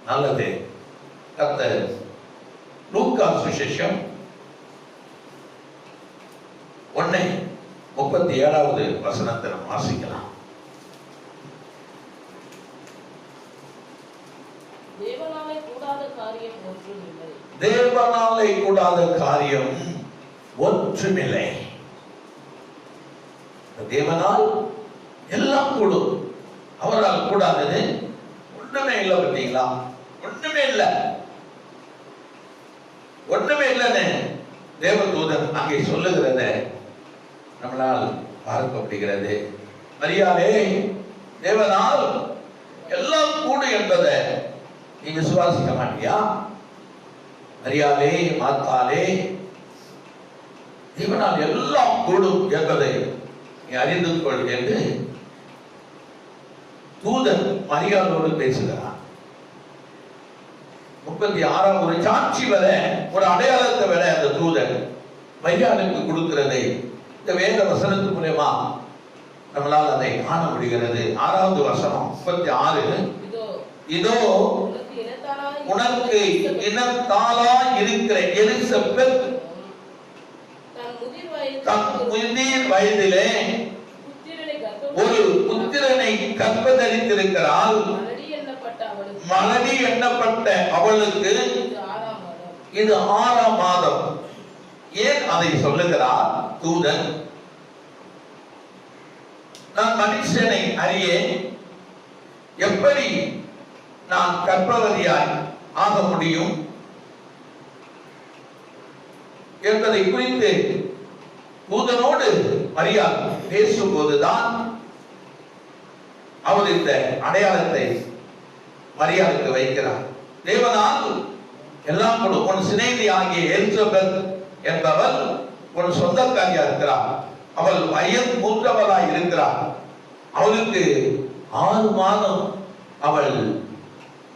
நல்லது. கர்த்தர் லூக்கா சுவிசேஷம் 1:37 வசனத்தை நாம் வாசிக்கலாம். தேவனாலே கூடாத காரியம் ஒன்றுமில்லை. தேவனாலே கூடாத காரியம் ஒன்றுமில்லை. தேவனால் எல்லாம் கூடும், அவரால் கூடாதது ஒண்ணுமே இல்லை. பார்த்தீங்களா? ஒண்ணுமே இல்லை, ஒண்ணுமே இல்லைன்னு தேவதூதன் அங்கே சொல்லுகிறத நம்மளால் பார்க்கப்படுகிறது. மரியாளே, தேவனால் எல்லாம் கூடும் என்பதை நீ விசுவாசிக்க மாட்டியா? மரியாளே, மாத்தாளே, தேவனால் எல்லாம் கூடும் என்பதை நீ அறிந்து கொள் என்று தூதன் மரியாளோடு பேசுகிறான். 36 ஒரு சாட்சி வர, ஒரு அடையாளத்தை வர அந்த தூதன் மரியாளுக்கு கொடுக்கிறதை இந்த வேத வசனத்து மூலமா நம்மளால் அதை காண முடிகிறது. 6வது வசனம் 36. இதோ உனக்கு இனத்தாளா இருக்கிற எலிசபெத் தன் முதிர் வயதிலே ஒரு புத்திரனை கற்பதரித்திருக்கிறாள். மலடி எண்ணப்பட்ட அவளுக்கு இது 6ஆம் மாதம். ஏன் அதை சொல்லுகிறார் தூதன்? நான் மனுஷனை அறியேன், எப்படி நான் கற்பவதியாய் ஆக முடியும் என்பதை குறித்து தூதனோடு மரியாள் பேசும்போதுதான் அவர் இந்த அடையாளத்தை மரியாளுக்கு வைக்கிறார். தேவனால் எல்லாம் கூட உன் சிநேகிதி ஆகிய எலிசபெத் என்பவள் உன் சொந்தக்காரியா இருக்கிறார். அவள் வயது மூத்தவளாய் இருக்கிறார். அவளுக்கு 6 மாதம் அவள்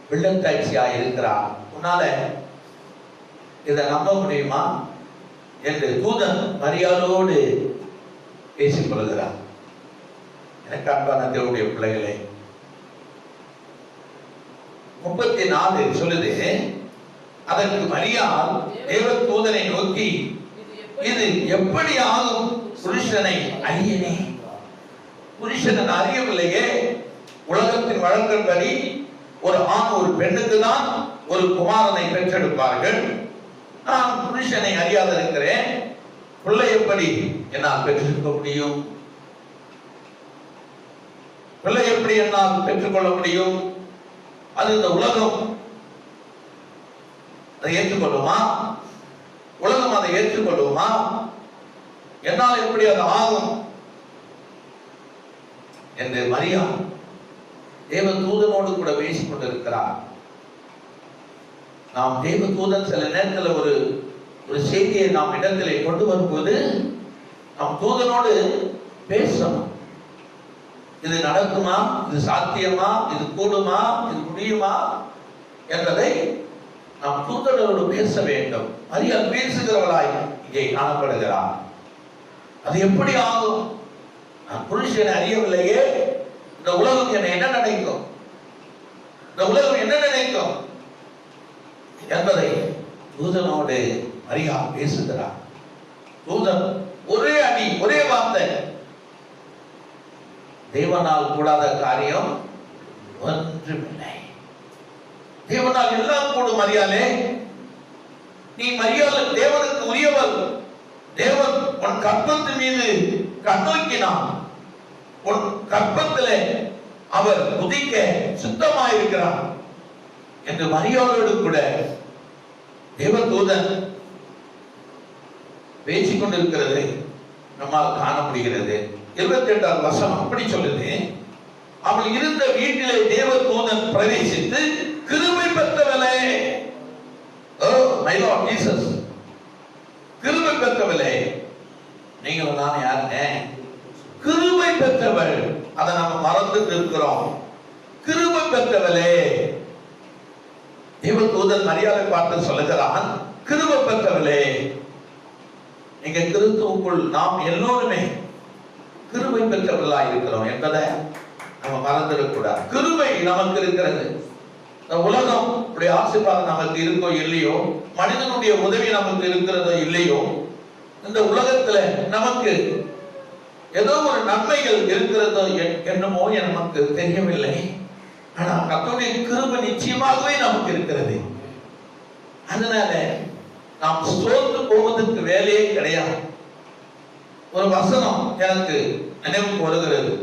பிள்ளைத்தாட்சியாய் இருக்கிறார். உன்னால இதை நம்ப முடியுமா என்று தூதன் மரியாளோடு பேசிக் கொள்கிறார். எனக்கு அன்பான தேவனுடைய பிள்ளைகளே, 34 சொல்லுது, அதற்கு மரியாள் தேவ தூதனை நோக்கி, இது எப்படி ஆகும்? புருஷனை அறியனே. புருஷனை அறியவில்லையே. உலகத்தின் வழக்கின்படி ஒரு ஆண் ஒரு பெண்ணுக்கு தான் ஒரு குமாரனை பெற்றெடுப்பார்கள். நான் புருஷனை அறியாத இருக்கிறேன், பிள்ளை எப்படி என்னால் பெற்றிருக்க முடியும்? பிள்ளை எப்படி என்னால் பெற்றுக்கொள்ள முடியும்? அது இந்த உலகம் அதை ஏற்றுக்கொள்ளுமா? உலகம் அதை ஏற்றுக்கொள்ளுமா? என்னால் எப்படி அது ஆகும் என்று மரியாள் தேவ தூதனோடு கூட பேசிக் கொண்டிருக்கிறார். நாம் தேவ தூதன் சில நேரத்தில் ஒரு செய்தியை நாம் இடத்திலே கொண்டு வரும்போது நாம் தூதனோடு பேசணும். இது நடக்குமா? இது சாத்தியமா? இது கூடுமா? இது முடியுமா என்பதை நாம் தூதனோடு பேச வேண்டும். மரியாள் பேசுகிறவளாய் இங்கே காணப்படுகிறார். அது எப்படி ஆகும்? நான் புருஷனை அறியவில்லையே, இந்த உலகம் என்னை என்ன நினைக்கும், இந்த உலகம் என்ன நினைக்கும் என்பதை தூதனோடு மரியாள் பேசுகிறார். தூதன் ஒரே அடி, ஒரே வார்த்தை, தேவனால் கூடாத காரியம் ஒன்றுமில்லை. தேவனால் எல்லாம் கூடும். மரியாளே, நீ மரியாள் தேவனுக்கு உரியவள். தேவன் உன் கற்பத்தின் மீது கண்ணோக்கினான். உன் கற்பத்திலே அவர் உதிக்க சுத்தமாயிருக்கிறார் என்று மரியாளோடு கூட தேவதூதன் பேசிக் கொண்டிருக்கிறது நம்மால் காண முடிகிறது. 28வது வசனம் அப்படி சொல்லுது, அவள் இருந்த வீட்டிலே தேவதூதன் பிரவேசித்து, கிருபை பெற்றவளே, ஓ மை லார்ட் ஜீசஸ், கிருபை பெற்றவளே. நீங்களும் நான் யாருங்க? கிருபை பெற்றவள். அதை நம்ம மறந்துட்டு இருக்கிறோம். கிருபை பெற்றவளே. தேவதூதன் மரியாதை பார்த்து சொல்லுகிறான், கிருபை பெற்றவளே. நீங்க கிறிஸ்துவுக்குள் நாம் எல்லோருமே கிருபை பெற்றவர்களாக இருக்கிறோம் என்பதை நம்ம மறந்துடக்கூடாது. கிருபை நமக்கு இருக்கிறது. இந்த உலகம் உடைய ஆசீர்வாதம் நமக்கு இருக்கோ இல்லையோ, மனிதனுடைய உதவி நமக்கு இருக்கிறதோ இல்லையோ, இந்த உலகத்துல நமக்கு ஏதோ ஒரு நன்மைகள் இருக்கிறதோ என்னமோ நமக்கு தெரியவில்லை. ஆனா கர்த்தருடைய கிருபை நிச்சயமாகவே நமக்கு இருக்கிறது. அதனால நாம் சோர்ந்து போவதற்கு வேலையே கிடையாது. ஒரு வசனம் எனக்கு நினைவுக்கு வருகிறது.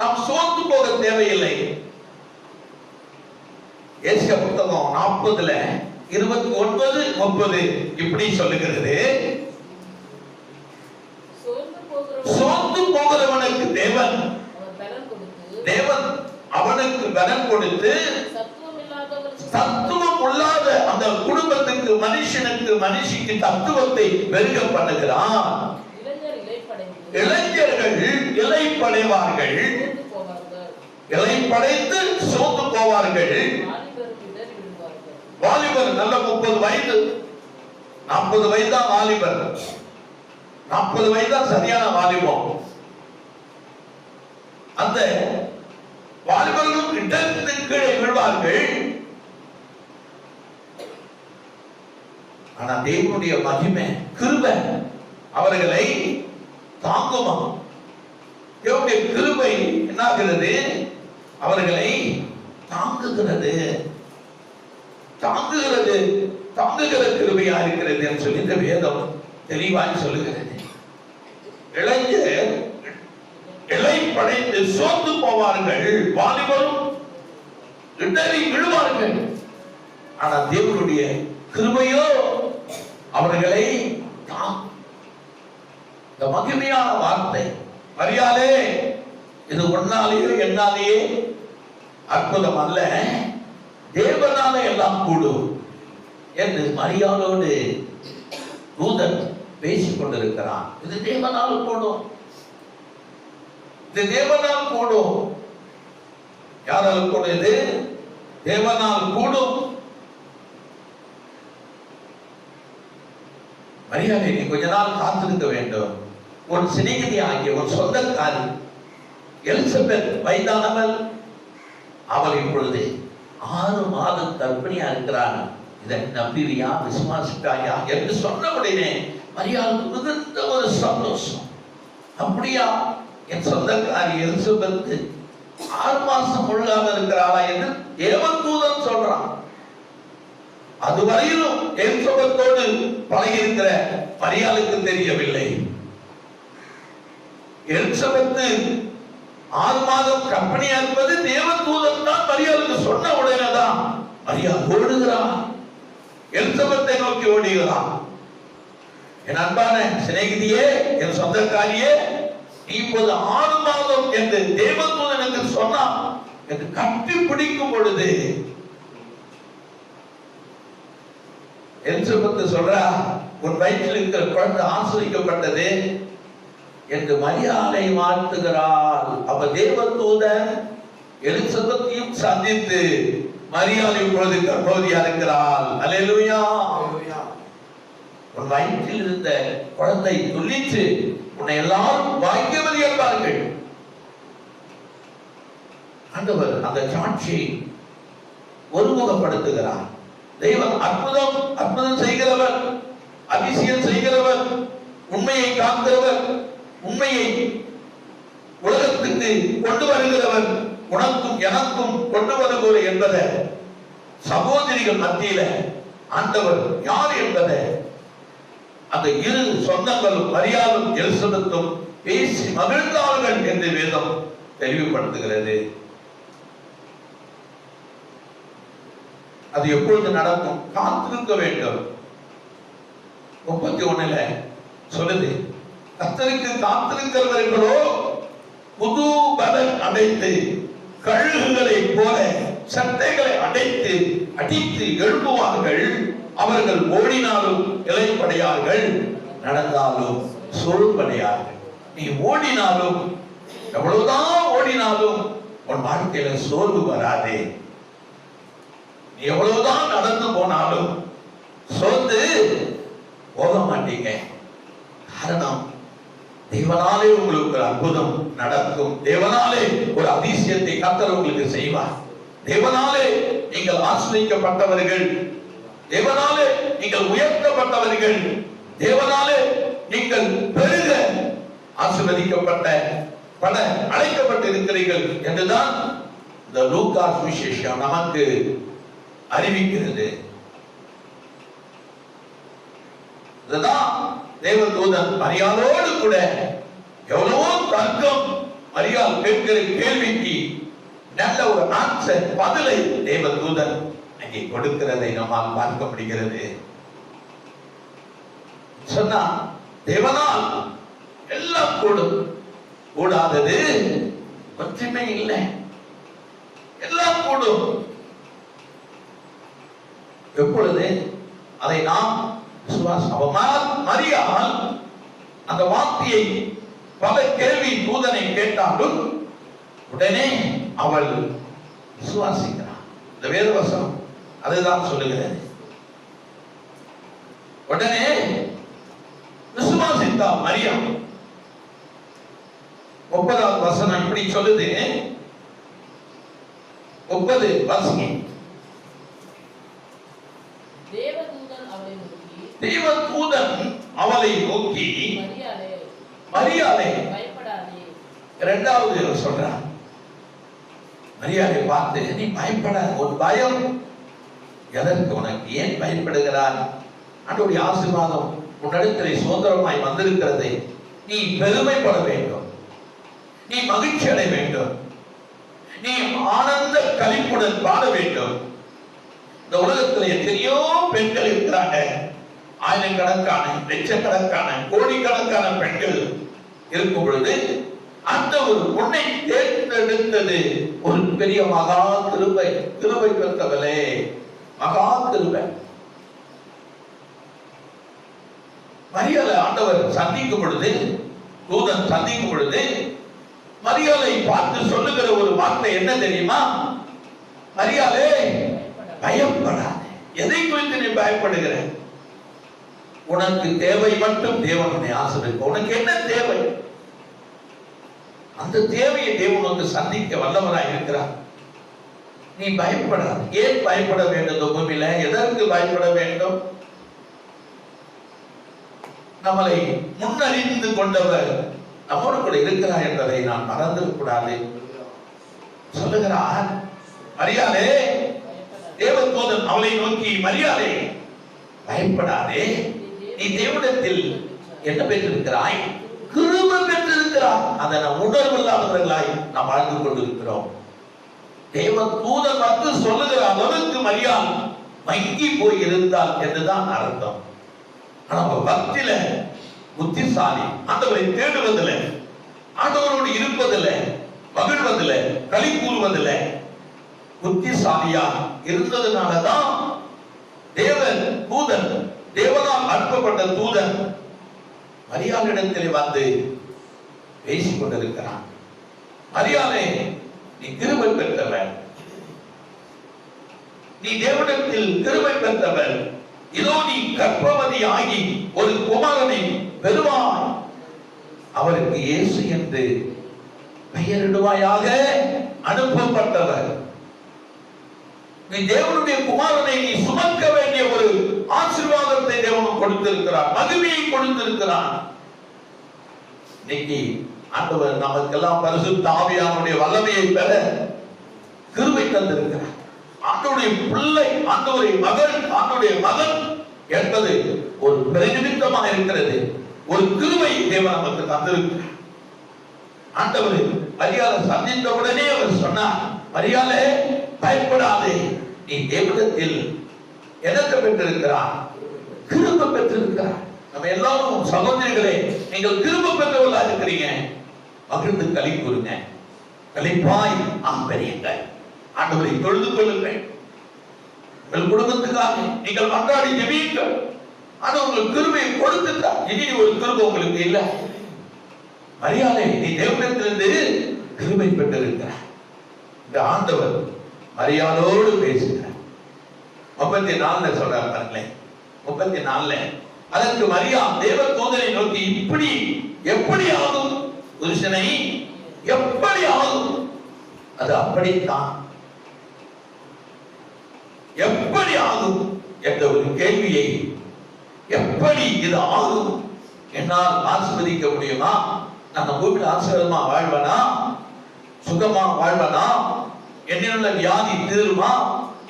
நாம் சோர்ந்து போக தேவையில்லை. ஏசியா புத்தகம் 40:29-30 இப்படி சொல்லுகிறது. சோர்ந்து போகிறவனுக்கு தேவன் அவனுக்கு பலன் கொடுத்து தத்துவம் இல்லாத அந்த குடும்பத்துக்கு மனுஷிக்கு தத்துவத்தை பெருக பண்ணுகிறான். இளைஞர்கள் இளைப்படைவார்கள், இளைப்படைத்து சோர்ந்து போவார்கள். வாலிபர் நல்ல 30 வயது 40 வயதா வாலிபர், 40 வயதா சரியான வாலிபம். அந்த வாலிபர்களும் இடத்து கீழே விழுவார்கள். ஆனா தேவனுடைய மகிமை கிருபை அவர்களை தாங்குமா. தேவனுடைய கிருபை என்னாகிறது? அவர்களை தாங்குகிறது. தாங்குகிற கிருபையா இருக்கிறது என்று சொல்லி இந்த வேதம் தெளிவாய் சொல்லுகிறது. இளைஞர் இளைப்படைந்து சோர்ந்து போவார்கள், வாலிபரும் இடறி விழுவார்கள். ஆனா தேவனுடைய கிருபையோ அவர்களை இந்த மகிமையான வார்த்தை, மரியாதை இது ஒன்னாலேயோ என்னாலேயே அற்புதம் அல்ல, தேவனாலே எல்லாம் கூடும் என்று மரியாதையோடு தூதன் பேசிக் கொண்டிருக்கிறான். இது தேவனால் கூடும், இது தேவனால் கூடும். யாரால் கூடுது? தேவனால் கூடும். மரியாதை நீ கொஞ்ச நாள் காத்திருக்க வேண்டும். ஒரு சிநேகிதி ஆகிய ஒரு சொந்தக்காரி எலிசபெத் வயதானவள், அவள் இப்பொழுது 6 மாதம் கர்ப்பிணியா இருக்கிறாள். இதை நம்பிவியா, விசுவாசிக்காயா என்று சொன்ன உடனே மரியாதைக்கு மிகுந்த ஒரு சந்தோஷம். அப்படியா, என் சொந்தக்காரி எலிசபெத் 6 மாசம் முழுகாம இருக்கிறாளா என்று தேவதூதன் சொல்றான். அதுவரையிலும் எலிசபெத்தோடு பழகி இருக்கிற மரியாளுக்கு தெரியவில்லை. எலிசபெத் 6 மாதம் கர்ப்பிணியா இருப்பது தேவதூதன் தான் மரியாளுக்கு சொன்ன உடனேதான் மரியாள் ஓடுகிறான், எலிசபெத்தை நோக்கி ஓடுகிறான். என் அன்பான சிநேகிதியே, என் சொந்தக்காரியே, நீ இப்போது 6 மாதம் என்று தேவதூதன் என்று சொன்னான் என்று கட்டி பிடிக்கும் பொழுது எலிசபெத் சொல்றா, உன் வயிற்றில் இருக்கிற குழந்தை ஆசீர்வதிக்கப்பட்டது என்று மரியாதை வாழ்த்துகிறாள். அப்ப தேவதூதன் எலிசபெத்தையும் சந்தித்து மரியாதை இப்பொழுது கர்ப்பவதியா இருக்கிறாள். அல்லேலூயா. உன் வயிற்றில் இருந்த குழந்தை துள்ளிச்சு, உன்னை எல்லாரும் பாக்கியவதி என்பார்கள். ஆண்டவர் அந்த சாட்சியை ஒருமுகப்படுத்துகிறார். தெய்வம் அற்புதம் செய்கிறவர், அதிசயம் செய்கிறவர், உண்மையை காக்கிறவர், உண்மையை உலகத்துக்கு கொண்டு வருகிறவர், உனக்கும் எனக்கும் கொண்டு வருகிற என்பதை சகோதரிகள் மத்தியில ஆண்டவர் யார் என்பதை அந்த 2 சொந்தங்களும் மரியாளும் எலிசபெத்தும் பேசி மகிழ்ந்தார்கள் என்று வேதம் தெளிவுபடுத்துகிறது. அது எப்பொழுது நடக்கும்? காத்திருக்க வேண்டும். 31 சொல்லுது, கர்த்தருக்கு காத்திருக்கிறவர்களோ புது பலன் அடைந்து கழுகுகளை போல சட்டைகளை அடித்து எழுப்புவார்கள். அவர்கள் ஓடினாலும் இளைப்படையார்கள், நடந்தாலும் சோர்வடையார்கள். நீ ஓடினாலும், எவ்வளவுதான் ஓடினாலும் உன் வாழ்க்கையில சோர்வு வராதே. நீ எவ்வளவுதான் நடந்து போனாலும் சோர்ந்து போக மாட்டீங்க. காரணம், தேவனாலே உங்களுக்கு ஒரு அற்புதம் நடக்கும். தேவனாலே ஒரு அதிசயத்தை கர்த்தர் உங்களுக்கு செய்வார். தேவனாலே நீங்கள் ஆசிரியப்பட்டவர்கள், தேவனாலே நீங்கள் உயர்த்தப்பட்டவர்கள், தேவனாலே நீங்கள் பெருக ஆசீர்வதிக்கப்பட்ட பல அழைக்கப்பட்டு இருக்கிறீர்கள் என்றுதான் இந்த லூக்கா சுவிசேஷம் நமக்கு அறிவிக்கிறது. இதுதான் தேவதூதன் மரியாளோடு கூட எவ்வளவோ தர்க்கம், மரியாள் கேட்கிற கேள்விக்கு நல்ல ஒரு ஆன்சர், பதிலை தேவதூதன் அங்கே கொடுக்கிறதை நம்மால் பார்க்க முடிகிறது. சொன்னா தேவனால் எல்லாம் கூடும், கூடாதது ஒன்றுமே இல்லை, எல்லாம் கூடும். எப்பொழுது அதை நாம் மரியாள் அந்த வார்த்தையை பல கேள்வி தூதனை கேட்டாலும் உடனே அவள் விசுவாசிக்கிறாள். இந்த வேதவசனம் அதுதான் சொல்லுகிறது. உடனே விசுவாசித்தாள் மரியாள். 30வது வசனம் இப்படி சொல்லுது. 30 வசனம். தேவதூதன் அவளை நோக்கி மரியாளே பயப்படாதே. இரண்டாவது சொல்றார், மரியாளை பார்த்து நீ பயப்படாத. ஒரு பயம் எதற்கு உனக்கு? ஏன் பயப்படுகிறார்? ஆண்டவருடைய ஆசீர்வாதம் உன்னிடத்திலே சுதந்திரமாய் வந்திருக்கிறது. நீ பெருமைப்பட வேண்டும், நீ மகிழ்ச்சி அடைய வேண்டும், நீ ஆனந்த களிப்புடன் பாட வேண்டும். இந்த உலகத்தில் எத்தனையோ பெண்கள் இருக்கிறாங்க, ஆயிரக்கணக்கான லட்சக்கணக்கான கோடிக்கணக்கான பெண்கள் இருக்கும் பொழுது அந்த ஒரு பொண்ணை தேர்ந்தெடுத்தது ஒரு பெரிய மகா கிருபை. கிருபை பெற்றவளே, மகா கிருபை. மரியாளை ஆண்டவர் சந்திக்கும் பொழுது, தூதன் சந்திக்கும் பொழுது மரியாளை பார்த்து சொல்லுகிற ஒரு வார்த்தை என்ன தெரியுமா? மரியாளே பயப்படாதே. எதை குறித்து நீ பயப்படுகிற? உனக்கு தேவை மட்டும் தேவன் உன்னை ஆசீர்வதிப்பார். உனக்கு என்ன தேவை? அந்த தேவையை தேவன் வந்து சந்திக்க வல்லவராய் இருக்கிறார். நீ பயப்படாத. ஏன் பயப்பட வேண்டும்? இந்த பூமியில எதற்கு பயப்பட வேண்டும்? நம்மளை முன்னறிந்து கொண்டவர் நம்மோடு கூட இருக்கிறார் என்பதை நான் மறந்துவிடக் கூடாது. சொல்லுகிறார், மரியாளே, தேவதூதன் அவளை நோக்கி மரியாளே பயப்படாதே, நீ தேவனிடத்தில் என்ன பெற்றிருக்கிறாய்? கிருபை பெற்றிருக்கிறாய். அதை நாம் உணர்வில்லாதவர்களாய் நாம் வாழ்ந்து கொண்டிருக்கிறோம். தேவதூதன் வந்து சொல்லுகிற அளவுக்கு மரியாள் மங்கி போய் இருந்தால் என்றுதான் அர்த்தம். ஆனா பக்தியில புத்திசாலி, ஆண்டவரை தேடுவதில்லை, ஆண்டவரோடு இருப்பதில்லை, மகிழ்வதில்லை, களி கூறுவதில்லை, புத்திசாலியா இருந்ததுனாலதான் தேவன் தூதன், தேவனால் அனுப்பப்பட்ட தூதன் மரியாளிடத்திலே வந்து பேசிக் கொண்டிருக்கிறான். மரியாளே, நீ கிருபை பெற்றவன், நீ தேவனிடத்தில் கிருபை பெற்றவன். இதோ நீ கர்ப்பவதி ஆகி ஒரு குமாரனை பெறுவாய், அவருக்கு இயேசு என்று பெயரிடுவாயாக. அனுப்பப்பட்டவர் நீ, தேவனுடைய குமாரனை நீ சுமக்க வேண்டிய ஒரு ஆசீர்வாதத்தை தேவன் கொடுத்திருக்கிறார், மகிமையை கொடுத்திருக்கிறார். இன்னைக்கு ஆண்டவர் நமக்கெல்லாம் பரிசுத்த ஆவியானுடைய வல்லமையை பெற கிருபை தந்திருக்கிறார். ஆண்டவருடைய பிள்ளை, ஆண்டவருடைய மகள், ஆண்டவருடைய மகன் என்பது ஒரு பிரதிநிதித்துவமாக இருக்கிறது. ஒரு கிருபை தேவன் நமக்கு தந்திருக்கிறார். ஆண்டவர் மரியாளை சந்தித்த உடனே அவர் சொன்னார், மரியாளே பயப்படாதே, நீ தேவனிடத்தில் என்னத்தை பெற்றிருக்கிறார்? கிருபை பெற்றிருக்கிறார். நம்ம எல்லாரும் சகோதரிகளே, நீங்கள் கிருபை பெற்றவர்களாக இருக்கிறீங்க. மகிழ்ந்து களி கூறுங்க, களிப்பாய் ஆம்பரியுங்கள், ஆண்டவரை தொழுது கொள்ளுங்கள். உங்கள் குடும்பத்துக்காக நீங்கள் மன்றாடி ஜெபியுங்கள். ஆனா உங்கள் கிருபையை கொடுத்துட்டார். இனி ஒரு கிருபை உங்களுக்கு இல்லை. மரியாதை, நீ தேவனிடத்திலிருந்து கிருபை பெற்றிருக்கிறார். இந்த ஆண்டவர் மரியாளோடு பேசுகிறார். 34 சொல்றார் பாருங்களேன். 34 அதற்கு மரியாள் தேவதூதனை நோக்கி, இப்படி எப்படி ஆகும்? புருஷனை எப்படி ஆகும்? அது அப்படித்தான். எப்படி ஆகும் என்ற ஒரு கேள்வியை, எப்படி இது ஆகும், என்னால் ஆசீர்வதிக்க முடியுமா, நான் பூமியில் ஆசீர்வாதமா வாழ்வனா, சுகமா வாழ்வனா, என்னுள்ள வியாதி தீருமா,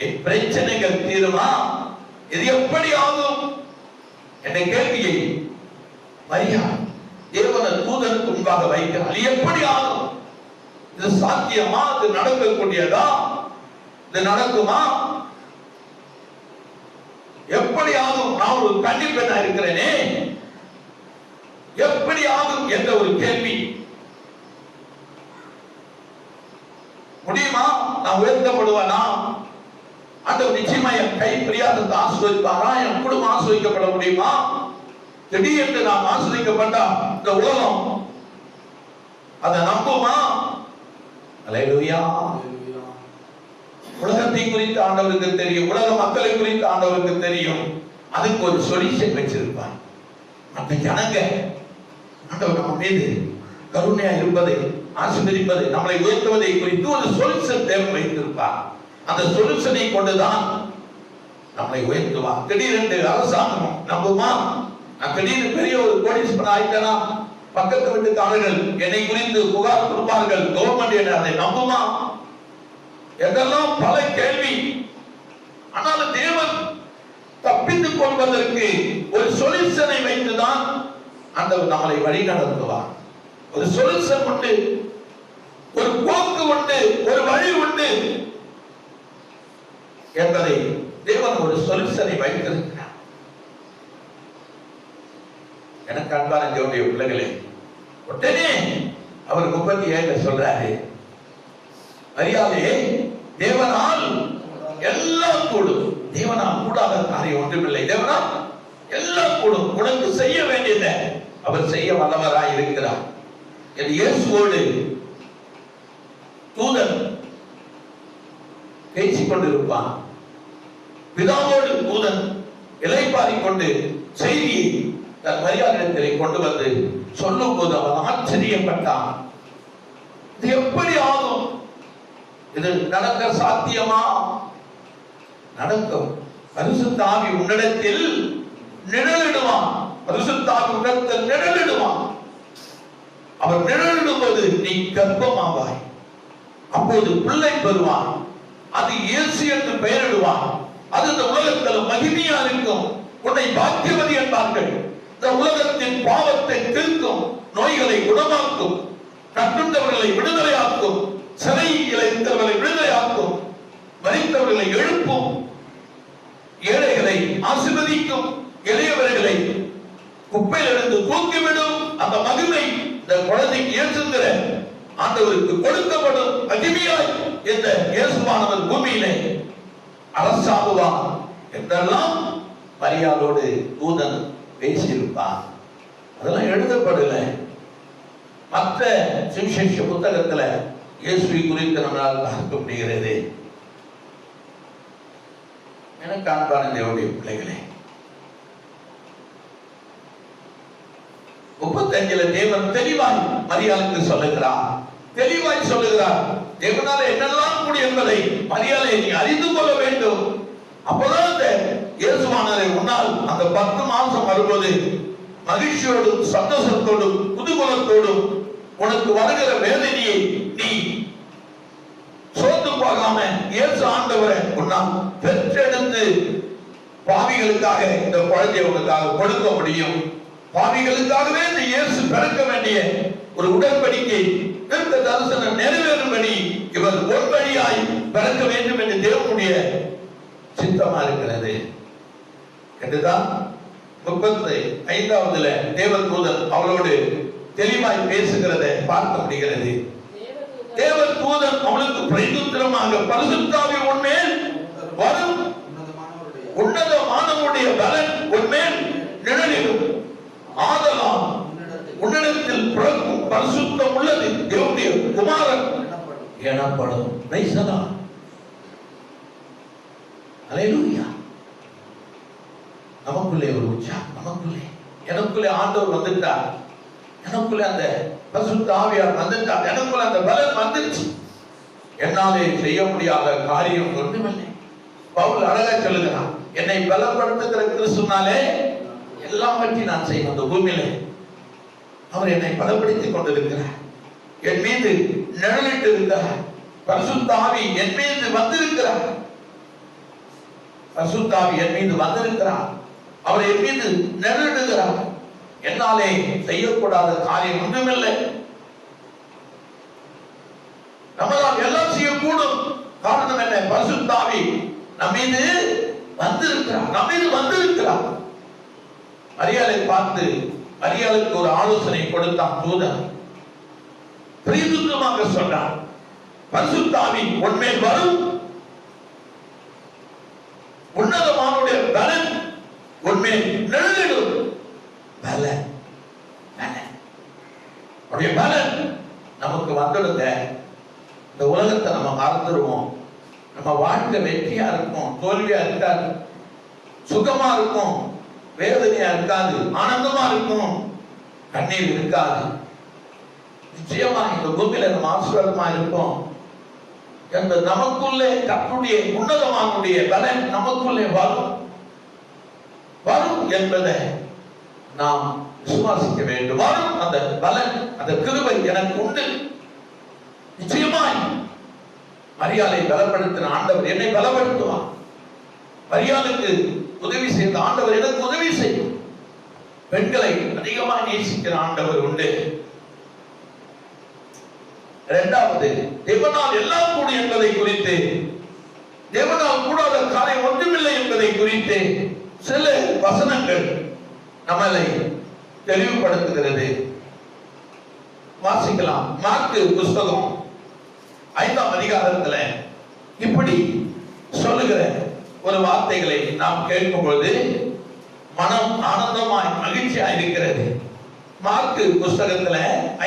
என் பிரச்சனைகள் தீருமா, இது எப்படி ஆகும் என்ற கேள்வியை மரியா தேவன தூதனுக்கு முன்பாக வைக்கிறார். எப்படி ஆகும், இது சாத்தியமா, இது நடக்கக்கூடியதா, இது நடக்குமா, எப்படி ஆகும், நான் ஒரு கன்னி பெண்ணா இருக்கிறேனே, எப்படி ஆகும் என்ற ஒரு கேள்வி. முடியுமா, நான் உயர்த்தப்படுவானா, ஆண்டவர் நிச்சயமா என் கை பிரியாதத்தை ஆசீர்வதிப்பாரா, என் குடும்பம் ஆசீர்வதிக்கப்பட முடியுமா, திடீரென்று நாம் ஆசீர்வதிக்கப்பட்டா இந்த உலகம் அதை நம்புமா? அல்லேலூயா. உலகத்தை குறித்து ஆண்டவருக்கு தெரியும், உலக மக்களை குறித்து ஆண்டவருக்கு தெரியும். அதுக்கு ஒரு சொல்யூஷன் வச்சிருப்பார். அந்த ஜனங்க ஆண்டவர் நம்ம மீது கருணையா இருப்பதை, ஆசீர்வதிப்பதை, நம்மளை உயர்த்துவதை குறித்து ஒரு சொல்யூஷன் தேவை வைத்திருப்பார். அந்த சொல்யூஷனை கொண்டுதான் நம்மளை உயர்த்துவார். திடீரென்று அரசாங்கம் நம்புமா? நான் திடீர்னு பெரிய ஒரு கோடீஸ்வரன் ஆயிட்டேனா, பக்கத்து வீட்டுக்காரர்கள் என்னை குறித்து புகார் கொடுப்பார்கள், கவர்மெண்ட் அதை நம்புமா? இதெல்லாம் பல கேள்வி. ஆனாலும் தேவன் தப்பித்துக் கொள்வதற்கு ஒரு சொல்யூஷனை வைத்துதான் ஆண்டவர் நம்மளை வழி நடத்துவார். ஒரு சொல்யூஷன் உண்டு, ஒரு போக்கு உண்டு, ஒரு வழி உண்டு என்பதை தேவன் ஒரு சொல்யூஷனை வைத்திருக்கிறார். எனக்கு அன்பான தேவனுடைய பிள்ளைகளே, உடனே அவர் 37 சொல்றாரு, மரியாதையே தேவனால் எல்லாம் கூடும். தேவனால் கூடாத காரியம் ஒன்றுமில்லை. தேவனால் எல்லாம் கூடும். உனக்கு செய்ய வேண்டியதை அவர் செய்ய வல்லவராய் இருக்கிறார். இயேசுவோடு தூதன் பேசிக் கொண்டிருப்பான். பிதாவோடு தூதன் இலைப்பாரிக் கொண்டு செய்தியை தன் மரியாதையிடத்திலே கொண்டு வந்து சொல்லும் போது அவன் ஆச்சரியப்பட்டான். இது எப்படி ஆகும்? இது நடக்க சாத்தியமா? நடக்கும். பரிசுத்த ஆவி உன்னிடத்தில் நிழலிடுவான். பரிசுத்த ஆவி உன்னிடத்தில் நிழலிடுவான். அவர் நிழலிடும் போது நீ கர்ப்பமாவாய். அப்போது பிள்ளை பெறுவான். அது இயேசு என்று பெயரிடுவான். அது இந்த உலகத்தில் மகிமையா இருக்கும். உன்னை பாக்கியவதி என்பார்கள். இந்த உலகத்தின் பாவத்தை தீர்க்கும், நோய்களை குணமாக்கும், கட்டுண்டவர்களை விடுதலையாக்கும், சிறையில் இருக்கிறவர்களை விடுதலையாக்கும், மரித்தவர்களை எழுப்பும், ஏழைகளை ஆசீர்வதிக்கும், எளியவர்களை குப்பையிலிருந்து தூக்கிவிடும். அந்த மகிமை இந்த குழந்தைக்கு இயேசுங்கிற ஆண்டவருக்கு கொடுக்கப்படும் மகிமையாய் இந்த இயேசுவானவர் பூமியிலே அரசாகுவார் என்றெல்லாம் மரியாளோடு தூதன் பேசியிருப்பார். அதெல்லாம் எழுதப்படல. மற்ற சுவிசேஷ புத்தகத்துல இயேசுவை குறித்து நம்மளால் பார்க்க முடிகிறது. எனக்கு அன்பான தேவனுடைய பிள்ளைகளே, 35 தேவன் தெளிவாய் மரியாளுக்கு சொல்லுகிறார். தெளிவாய் சொல்லுகிறார், தேவனால என்னெல்லாம் கூடிய என்பதை மரியாதை நீ அறிந்து கொள்ள வேண்டும். அப்பதான் அந்த இயேசுவானவரை உன்னால் அந்த 10 மாசம் வரும்போது மகிழ்ச்சியோடும் சந்தோஷத்தோடும் குதூகலத்தோடும் உனக்கு வருகிற வேதனையை நீ சோர்ந்து போகாம இயேசு ஆண்டவரை உன்னால் பெற்றெடுத்து பாவிகளுக்காக இந்த குழந்தையை உனக்காக கொடுக்க முடியும். பாவிகளுக்காகவே இந்த இயேசு பிறக்க வேண்டிய ஒரு உடன்படிக்கை தீர்க்க தரிசனம் நிறைவேறும்படி இவர் ஒரு வழியாய் பிறக்க வேண்டும் என்று தேவனுடைய சித்தமா இருக்கிறது என்றுதான் 35வது தேவதூதன் அவளோடு தெளிவாய் பேசுகிறதை பார்க்க முடிகிறது. தேவதூதன் அவளுக்கு பிரதியுத்தரமாக பரிசுத்த ஆவி உன்மேல் வரும், உன்னதமானவருடைய பலன் உன்மேல் நிழலிடும், ஆதலால் உன்னிடத்தில் பிறக்கும் பரிசுத்தம் உள்ளது தேவனுடைய குமாரன் எனப்படும். அல்லேலூயா. நமக்குள்ளே ஒரு உற்சாகம், எனக்குள்ளே ஆண்டவர் வந்துட்டார், எனக்குள்ளே அந்த பரிசுத்த ஆவியார் வந்துட்டார், எனக்குள்ளே அந்த பலன் வந்துருச்சு. என்னாலே செய்ய முடியாத காரியம் ஒன்றுமில்லை. பவுல் அழகா சொல்லுகிறான், என்னை பலப்படுத்துகிற கிறிஸ்துனாலே எல்லாம் பற்றி நான் செய்வேன். அந்த பூமியில அவர் என்னை பலப்படுத்திக் கொண்டிருக்கிறார், என் மீது நிழலிட்டு இருக்கிறார். பரிசுத்த ஆவி என் மீது வந்திருக்கிறார், பரிசுத்த ஆவி என் மீது வந்திருக்கிறார், அவர் என் மீது நிழலிடுகிறார். என்னாலே செய்யக்கூடாத காரியம் ஒன்றுமில்லை. நம்மளால் எல்லாம் செய்யக்கூடும். காரணம் என்ன? பரிசுத்த ஆவி நம் மீது வந்திருக்கிறார், நம் மீது வந்திருக்கிறார். மரியாதை பார்த்து மரியாதைக்கு ஒரு ஆலோசனை கொடுத்தான் தூதன். பிரீதுத்தமாக சொன்னார், பரிசுத்த ஆவி உன்மேல் வரும், உன்னதமானுடைய பலன் உன்மேல் நிழலிடும். பலன் அவருடைய பலன் நமக்கு வந்துடுங்க. இந்த உலகத்தை நம்ம மறந்துடுவோம். நம்ம வாழ்க்கை வெற்றியா இருக்கும், தோல்வியா இருக்காது, சுகமா இருக்கும், வேதனையா இருக்காது, ஆனந்தமா இருக்கும், கண்ணீர் இருக்காது. நிச்சயமா இந்த பூமியில நம்ம ஆசீர்வாதமா இருப்போம் என்ற நமக்குள்ளே கர்த்தருடைய உன்னதமானுடைய பலன் நமக்குள்ளே வரும் என்பதை நாம் விசுவாசிக்க வேண்டும். வரும் அந்த பலன், அந்த கிருபை எனக்கு உண்டு. நிச்சயமாய் மரியாதை பலப்படுத்தின ஆண்டவர் என்னை பலப்படுத்துவார். மரியாதைக்கு உதவி செய்த ஆண்டவர் எனக்கு உதவி செய்யும். பெண்களை அதிகமாக நேசிக்கிற ஆண்டவர் உண்டு. இரண்டாவது, தேவனால் எல்லாம் கூடும் என்பதை குறித்து, தேவனால் கூடாத காரியம் ஒன்றுமில்லை என்பதை குறித்து சில வசனங்கள் நம்மளை தெளிவுபடுத்துகிறது. வாசிக்கலாம். மார்க்கு புஸ்தகம் 5ஆம் அதிகாரத்துல இப்படி சொல்லுகிற ஒரு வார்த்தைகளை நாம் கேட்கும் பொழுது மனம் ஆனந்தமாய் மகிழ்ச்சியா இருக்கிறது. மார்க்கு புஸ்தகத்துல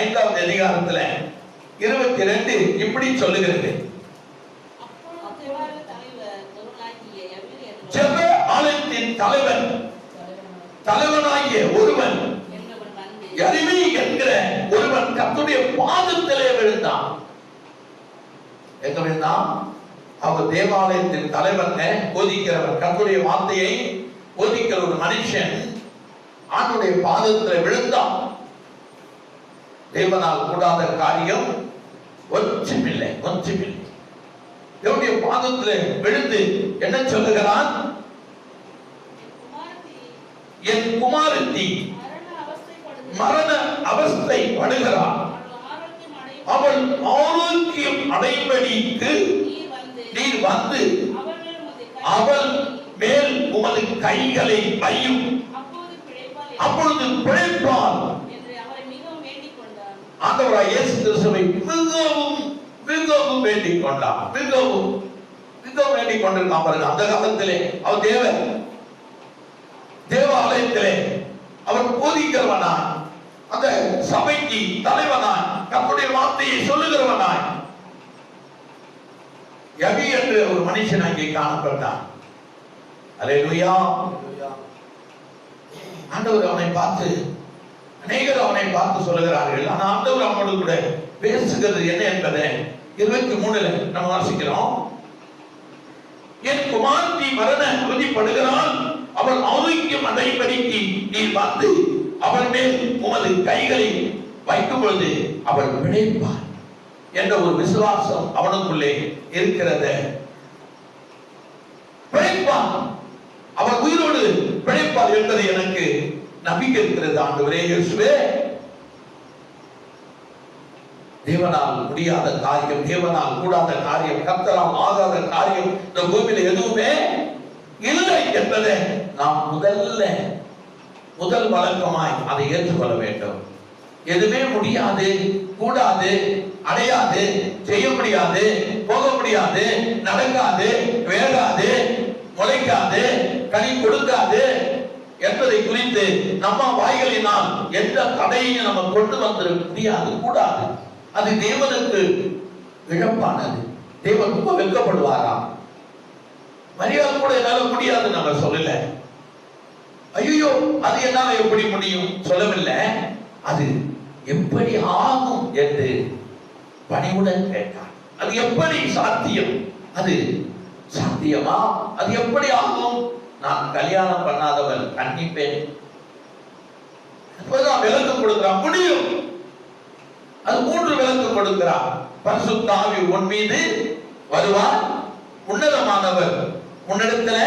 5ஆவது அதிகாரத்துல 22 இப்படி சொல்லுகிறது, ஜெப ஆலயத்தின் தலைவனாகிய ஒருவன் எரிமி என்கிற ஒருவன் கர்த்தருடைய பாதத்திலே விழுந்தான். எங்க விழுந்தான்? அவர் தேவாலயத்தின் தலைவன், போதிக்கிறவர், கர்த்தருடைய வார்த்தையை போதிக்கிற ஒரு மனுஷன் ஆண்டுடைய பாதத்தில் விழுந்தான். தேவனால் கூடாத காரியம் ஒன்றுமில்லை, ஒன்றுமில்லை. தேவனுடைய பாதத்தில் விழுந்து என்ன சொல்லுகிறான்? என் குமாரத்தி மரண அவஸ்தை படுகிறார், அவள் ஆரோக்கியம் அடைபடிக்கு நீர் வந்து அவள் மேல் உமது கைகளை வையும், அப்பொழுது பிழைப்பாள். ஆண்டவராகிய இயேசு கிறிஸ்துவை மிகவும் மிகவும் வேண்டிக் கொண்டார். மிகவும் மிகவும் வேண்டிக் கொண்டிருக்கான் பாருங்க. அந்த காலத்திலே அவர் தேவாலயத்திலே அவர் போதிக்கிறவனாய், அந்த சபைக்கு தலைவனாய், கர்த்தருடைய வார்த்தையை சொல்லுகிறவனாய் யபி என்ற ஒரு மனுஷன் அங்கே காணப்பட்டான். அல்லேலூயா. ஆண்டவர் அவனை பார்த்து, அநேகர் அவனை பார்த்து சொல்லுகிறார்கள். ஆனால் ஆண்டவர் அவனோடு கூட பேசுகிறது என்ன என்பதை 23 நம்ம வாசிக்கிறோம். என் குமாரத்தி மரண அவதிப்படுகிறாள், அவள் ஆரோக்கியம் அடைபடிக்கு நீர் வந்து அவள் மேல் உமது கைகளை வைக்கும் பொழுது அவள் பிழைப்பாள் என்ற ஒரு விசுவாசம் அவனுக்குள்ளே இருக்கிறது. பிழைப்பாள், அவள் உயிரோடு பிழைப்பாள் என்பது எனக்கு நம்பிக்கை இருக்கிறது. ஆண்டவரே இயேசுவே, தேவனால் முடியாத காரியம், தேவனால் கூடாத காரியம், கர்த்தரால் ஆகாத காரியம் இந்த பூமியில எதுவுமே இல்லை என்பதை நாம் முதல் வழக்கமாய் அதை ஏற்றுக்கொள்ள வேண்டும். எதுவுமே முடியாது, கூடாது, அடையாது, செய்ய முடியாது, போக முடியாது, நடக்காது, வேகாது, முளைக்காது, கனி கொடுக்காது என்பதை குறித்து நம்ம வாய்களினால் எந்த தடையையும் நம்ம கொண்டு வந்துட முடியாது, கூடாது. அது தேவனுக்கு இழப்பானது. தேவன் ரொம்ப வெட்கப்படுவாராம். மரியாதை கூட என்னால முடியாது நம்ம சொல்லல. ஐயோ அது என்னால எப்படி முடியும் சொல்லவில்லை. அது எப்படி ஆகும் என்று பணிவுடன் கேட்டார். அது எப்படி சாத்தியம்? அது சாத்தியமா அது எப்படி ஆகும்? நான் கல்யாணம் பண்ணாதவன், கன்னிப்பேன். விளக்கம் கொடுக்கிறான், முடியும். அது 3 விளக்கம் கொடுக்கிறார். பரிசுத்த ஆவி உன் மீது வருவார், உன்னதமானவர் உன்னிடத்துல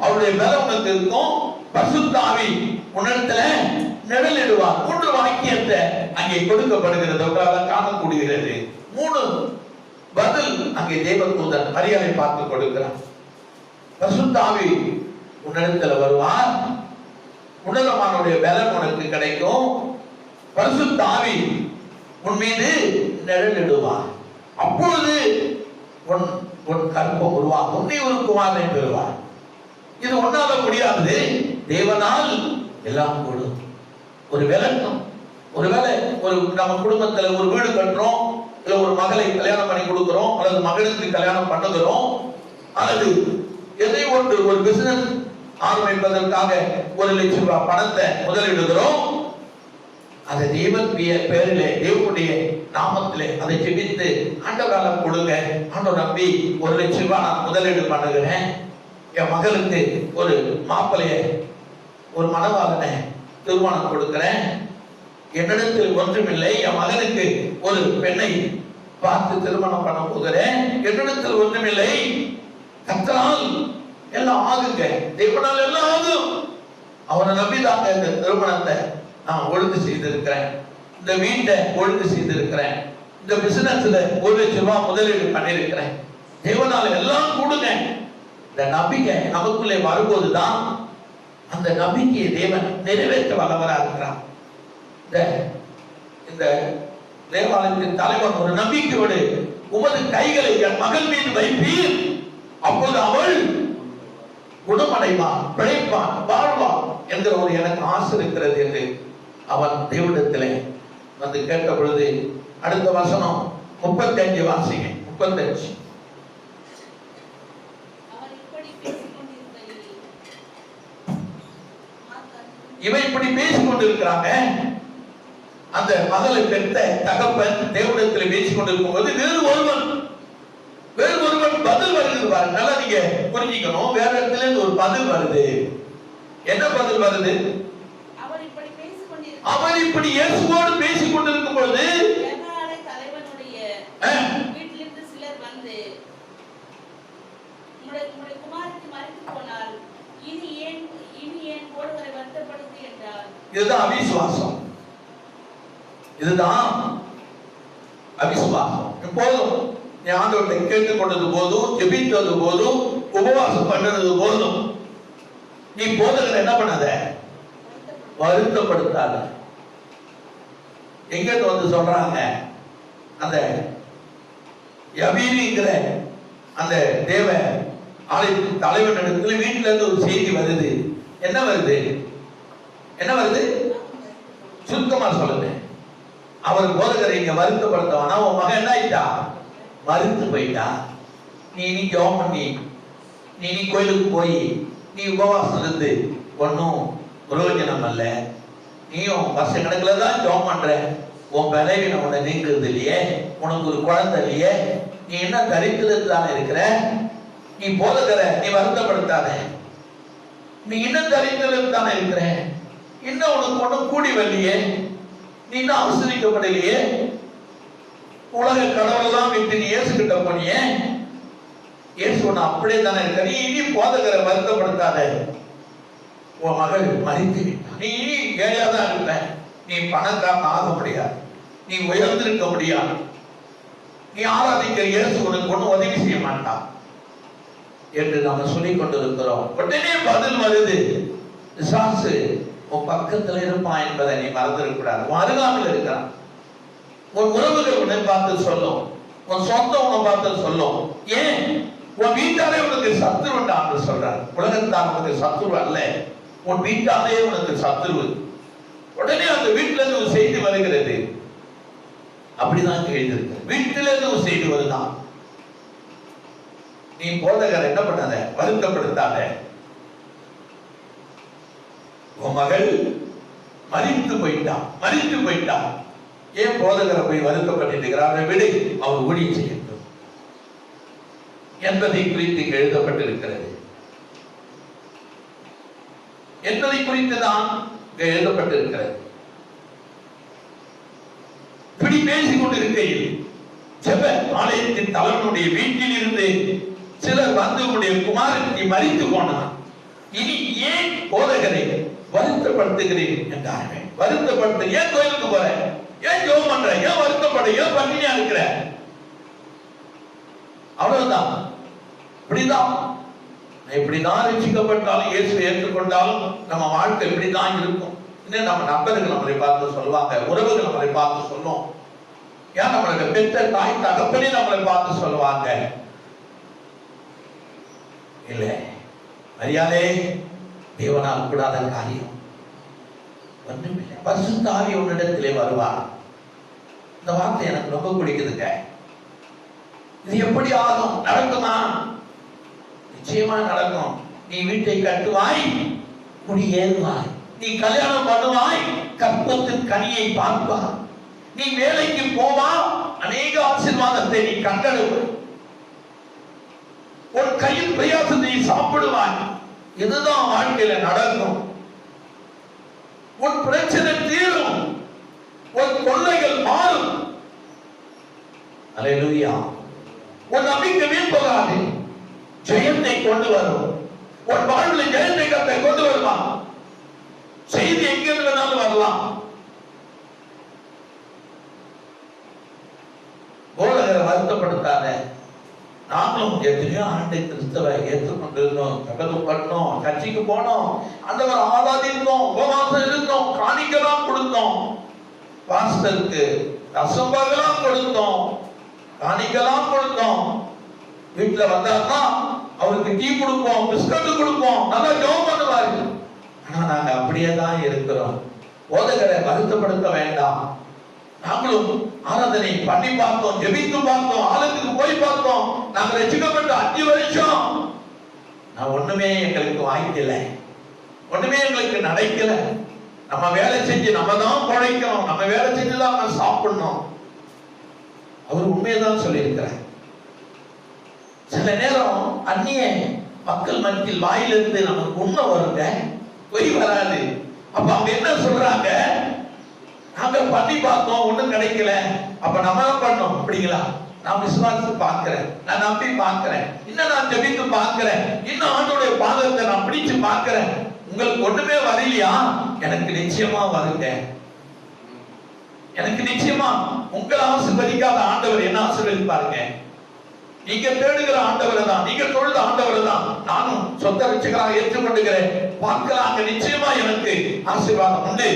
அவருடைய பலம் உனக்கு இருக்கும், பரிசுத்த ஆவி உன்னிடத்துல நிழலிடுவார். 3 வாக்கியத்தை அங்கே கொடுக்கப்படுகிறது, உங்களால் காணக்கூடியது. 3 பதில் அங்கே தேவதூதன் மரியாதை பார்த்து கொடுக்கிறார். பரிசுத்த ஆவி உன்னிடத்துல வருவார், உன்னதமானுடைய பலம் உனக்கு கிடைக்கும், பரிசுத்த ஆவி உன் மீது நிழலிடுவார். அப்பொழுது உன் கற்பம் உருவாகும், நீ ஒரு குமாரனை பெறுவார். இது ஒன்னால முடியாது, தேவனால் எல்லாம் கூடும். ஒரு விளக்கம், ஒருவேளை நம்ம குடும்பத்துல ஒரு வீடு கட்டுறோம், இல்ல ஒரு மகளை கல்யாணம் பண்ணி கொடுக்கிறோம், அல்லது மகனுக்கு கல்யாணம் பண்ணுகிறோம், அல்லது எதை ஒன்று ஒரு பிசினஸ் ஆரம்பிப்பதற்காக 1 லட்சம் ரூபாய் பணத்தை முதலிடுகிறோம். அதை தேவன் பேரிலே, தேவனுடைய நாமத்திலே அதை ஜெபித்து ஆண்டவரால கொடுங்க, ஆண்டவர் நம்பி 1 லட்சம் ரூபாய் நான் முதலீடு பண்ணுகிறேன், என் மகளுக்கு ஒரு மாப்பிளைய, ஒரு மணவாளனை திருமணம் கொடுக்கிறேன், என்னிடத்தில் ஒன்றுமில்லை, என் மகனுக்கு ஒரு பெண்ணை பார்த்து திருமணம் பண்ண போகிறேன், என்னிடத்தில் ஒன்றுமில்லை, கர்த்தரால் எல்லாம் ஆகுங்க, தேவனால் எல்லாம் ஆகும். அவனை நம்பிதாங்க இந்த திருமணத்தை நான் ஒழுங்கு செய்திருக்கிறேன், இந்த வீட்டை ஒழுங்கு செய்திருக்கிறேன், இந்த பிசினஸ்ல 1 லட்சம் ரூபாய் முதலீடு பண்ணிருக்கிறேன், தேவனால் எல்லாம் கூடுங்க. இந்த நம்பிக்கை நமக்குள்ளே வரும்போதுதான் அந்த நம்பிக்கையை தேவன் நிறைவேற்ற வல்லவராக இருக்கிறார். இந்த தேவாலயத்தின் தலைவர் ஒரு நம்பிக்கையோடு, உமது கைகளை என் மகள் மீது வைப்பீர், அப்போது அவள் குணமடைவான், பிழைப்பான், வாழ்வான் என்கிற ஒரு எனக்கு ஆசை இருக்கிறது என்று அவன் தேவனிடத்திலே வந்து கேட்ட பொழுது, அடுத்த வசனம் 35 வாசிங்க. 35. இவன் இப்படி பேசிக் கொண்டிருக்கிறாங்க. அந்த மகளை பெற்ற தகப்பன் தேவனிடத்தில் பேசிக் கொண்டிருக்கும் போது வேறு ஒருவன் பதில் வருகிறது பாருங்க. நல்லா நீங்க புரிஞ்சுக்கணும், வேற இடத்துல இருந்து ஒரு பதில் வருது. என்ன பதில் வருது? அவர் இப்படி இயேசுவோடு பேசிக் கொண்டிருக்கும் பொழுது தலைவனுடைய வீட்டிலிருந்து சிலர் வந்து, உம்முடைய குமாரத்தி மரித்து போனால் இனி ஏன் போடுவரை வருத்தப்படுது என்றார். இதுதான் அவிசுவாசம், இதுதான் அவிசுவாசம். எப்போதும் நீ ஆண்டவரை கேட்டுக் கொண்டது போதும், ஜெபித்தது போதும், உபவாசம் பண்ணது போதும், நீ போதகரை என்ன பண்ணாத, வருத்தப்படுத்தாத. எங்க வந்து சொல்றாங்க, அந்த யபீரிங்கிற அந்த தேவ ஆலயத்தின் தலைவனிடத்தில் வீட்டில இருந்து ஒரு செய்தி வருது. என்ன வருது? சுருக்கமா சொல்லுங்க. அவர் போதகரை இங்க வருத்தப்படுத்தவனா, உன் மகன் என்ன ஆயிட்டா, மறுத்து போயிட்டா. நீ ஜெபம் பண்ணி, நீ கோயிலுக்கு போய் நீ உபவாசம் இருந்து ஒன்னும் பிரயோஜனம் அல்ல. நீயும் வருஷ கணக்குல தான் ஜெபம் பண்ற, உன் பலவீனம் உன்னை நீங்கிறது இல்லையே, உனக்கு ஒரு குழந்தை இல்லையே, நீ என்ன தரித்திரத்தானே இருக்கிற, நீ போதகரை நீ வருத்தப்படுத்தாத, நீ இன்னும் தரித்திரத்தானே இருக்கிற, இன்னும் உனக்கு ஒன்றும் கூடி வரலையே, நீ இன்னும் அவசரிக்கப்படலையே, உலக கடவுளெல்லாம் விட்டு நீ இயேசு கிட்ட போனியே, இயேசு உன்னை அப்படியே தானே இருக்க, நீ இனி போதகரை வருத்தப்படுத்தாத, உன் மகள் மறித்து விட்டான், நீ இனி ஏழையாதான் இருப்ப, நீ பணக்காரன் ஆக முடியாது, நீ உயர்ந்திருக்க முடியாது, நீ ஆராதிக்கிற இயேசு உனக்கு ஒன்றும் உதவி செய்ய மாட்டான் என்று நாம சொல்லிக் கொண்டிருக்கிறோம். உடனே பதில் வருது, பிசாசு உன் பக்கத்துல இருப்பான் என்பதை நீ மறந்துடக்கூடாது. உன் அருகாமையில் இருக்கிறான், உன் உறவுகள் உன்னை பார்த்து சொல்லும், உன் சொந்தம் உன்னை பார்த்து சொல்லும். ஏன்? உன் வீட்டாலே உனக்கு சத்துருவா என்று சொல்றார். உலகத்தால் உனக்கு சத்துரு அல்ல, உன் வீட்டாலே உனக்கு சத்துரு. உடனே அந்த வீட்டுல இருந்து ஒரு செய்தி வருகிறது. அப்படிதான் எழுதிருக்கு, வீட்டில இருந்து ஒரு செய்தி வருதான். நீ போதகரை என்ன பண்ணாத, வருத்தப்படுத்தாத, உன் மகள் மரித்து போயிட்டான். ஏன் போதகரை போய் வருத்தப்பட்டிருக்கிறார், விடு, அவர் ஊழியம் செய்யட்டும் என்பதை குறித்து எழுதப்பட்டிருக்கிறது. என்பதை குறித்து தான் எழுதப்பட்டிருக்கிறது. இப்படி பேசிக் கொண்டிருக்கையில் ஜெப ஆலயத்தின் தலைவனுடைய வீட்டில் இருந்து சிலர் வந்து உடைய குமாரனை மரித்து போனார், இனி ஏன் போதகரை வருத்தப்படுத்துகிறேன் என்றார்கள். வருத்தப்படுத்த ஏன் கோயிலுக்கு போற, ஏன் ஜெபம் பண்ற, ஏன் வருத்தப்பட, ஏன் பட்டினியா இருக்கிற? அவ்வளவுதான். இப்படிதான் இப்படிதான் ரட்சிக்கப்பட்டாலும் இயேசுவை ஏற்றுக்கொண்டாலும் நம்ம வாழ்க்கை இப்படிதான் இருக்கும். இன்னும் நம்ம நண்பர்கள் நம்மளை பார்த்து சொல்லுவாங்க, உறவுகள் நம்மளை பார்த்து சொல்லும், ஏன் நம்மளுக்கு பெற்ற தாய் தகப்பனே நம்மளை பார்த்து சொல்லுவாங்க, இல்ல மரியாதை தேவனால் கூடாத காரியம் ஒன்றுமில்லை, பரிசுத்த ஆவி உன்னிடத்திலே வருவார். இந்த வார்த்தை எனக்கு ரொம்ப பிடிக்குதுங்க. இது எப்படி ஆகும், நடக்குமா? நிச்சயமா நடக்கும். நீ வீட்டை கட்டுவாய், குடியேறுவாய், நீ கல்யாணம் பண்ணுவாய், கற்பத்தின் கனியை பார்ப்பாய், நீ வேலைக்கு போவா, அநேக ஆசீர்வாதத்தை நீ கண்டடைவாய், உன் கையில் பிரயாசத்தை சாப்பிடுவாய். இதுதான் வாழ்க்கையில நடக்கும். உன் பிரச்சனை தீரும், உன் கொள்ளைகள் மாறும். அல்லேலூயா. உன் நம்பிக்கை வீண் போகாது, ஜெயத்தை கொண்டு வரும். உன் வாழ்வில் ஜெயத்தை கத்தை கொண்டு வருமா? செய்தி எங்கிருந்து வேணாலும் வரலாம். போதகரை வருத்தப்படுத்தாத. நாங்களும் எத்தனையோ ஆண்டு கிறிஸ்தவ ஏற்றுக்கொண்டிருந்தோம், ஜெபம் பண்ணோம், சர்ச்சைக்கு போனோம், ஆண்டவர் ஆராதித்தோம், உபவாசம் இருந்தோம், காணிக்கலாம் கொடுத்தோம், பாஸ்டருக்கு தசம்பகலாம் கொடுத்தோம், காணிக்கலாம் கொடுத்தோம், வீட்டுல வந்தாருன்னா அவருக்கு டீ கொடுப்போம், பிஸ்கட் கொடுப்போம், நல்லா ஜெபம் பண்ணுவாரு. ஆனா நாங்க அப்படியே தான் இருக்கிறோம். போதகரை வருத்தப்படுத்த வேண்டாம். நாங்களும் ஆராதனை பண்ணி பார்த்தோம், ஜெபித்து பார்த்தோம், ஆலயத்துக்கு போய் பார்த்தோம். நாங்க ரட்சிக்கப்பட்ட 5 வருஷம் நான் ஒண்ணுமே எங்களுக்கு வாய்க்கல, ஒண்ணுமே எங்களுக்கு நடக்கல. நம்ம வேலை செஞ்சு நம்ம தான் பிழைக்கணும், நம்ம வேலை செஞ்சுதான் நம்ம சாப்பிடணும். அவர் உண்மையதான் சொல்லியிருக்கிறார். சில நேரம் அந்நிய மக்கள் மத்தியில் வாயிலிருந்து நமக்கு உண்மை வருங்க, பொய் வராது. அப்ப அவங்க என்ன சொல்றாங்க, நாங்க பண்ணி பார்த்தோம், ஒண்ணும் கிடைக்கல, அப்ப நம்ம பண்ணோம். அப்படிங்களா? நான் விசுவாசித்து பார்க்கிறேன், நான் நம்பி பார்க்கிறேன், இன்னும் நான் ஜெபித்து பார்க்கிறேன், இன்னும் ஆண்டவருடைய பாதத்தை நான் பிடிச்சு பார்க்கிறேன். உங்களுக்கு ஒண்ணுமே வரலையா? எனக்கு நிச்சயமா வருங்க. எனக்கு நிச்சயமா உங்களை ஆசீர்வதிக்காத ஆண்டவர் என்ன ஆசீர்வதிப்பாருங்க? நீங்க தேடுகிற ஆண்டவரை தான், நீங்க தொழுத ஆண்டவரை தான் நானும் சொந்த ரட்சகராக ஏற்றுக்கொண்டுகிறேன். பார்க்கலாம், நிச்சயமா எனக்கு ஆசீர்வாதம் உண்டு.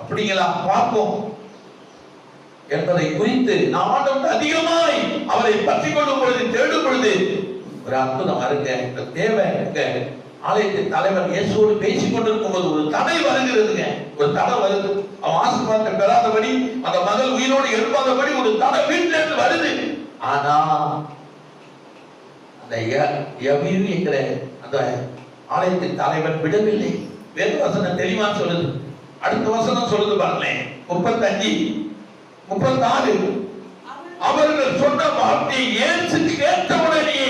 அப்படிங்களா? பார்ப்போம் என்பதை குறித்து நாம் ஆண்டவருக்கு அதிகமாய் அவரை பற்றி கொள்ளும் பொழுது, தேடும் பொழுது ஒரு அற்புதம் வருங்க. இந்த தேவை ஆலயத்தின் தலைவர் இயேசுவோடு பேசிக் கொண்டிருக்கும் போது ஒரு தடை வருகிறதுங்க. ஒரு தடை வருது. அவன் ஆசீர்வாதத்தை பெறாதபடி, அந்த மகள் உயிரோடு எழுப்பாதபடி ஒரு தடை வீட்டில இருந்து வருது. ஆனா அந்த என்கிற அந்த ஆலயத்தின் தலைவர் விடவில்லை. வேறு வசனம் தெளிவா சொல்லுது. அடுத்த வசனம் சொல்லுது பாருங்களேன், 35 36. அவர்கள் சொன்ன வார்த்தையை இயேசு கேட்டவுடனே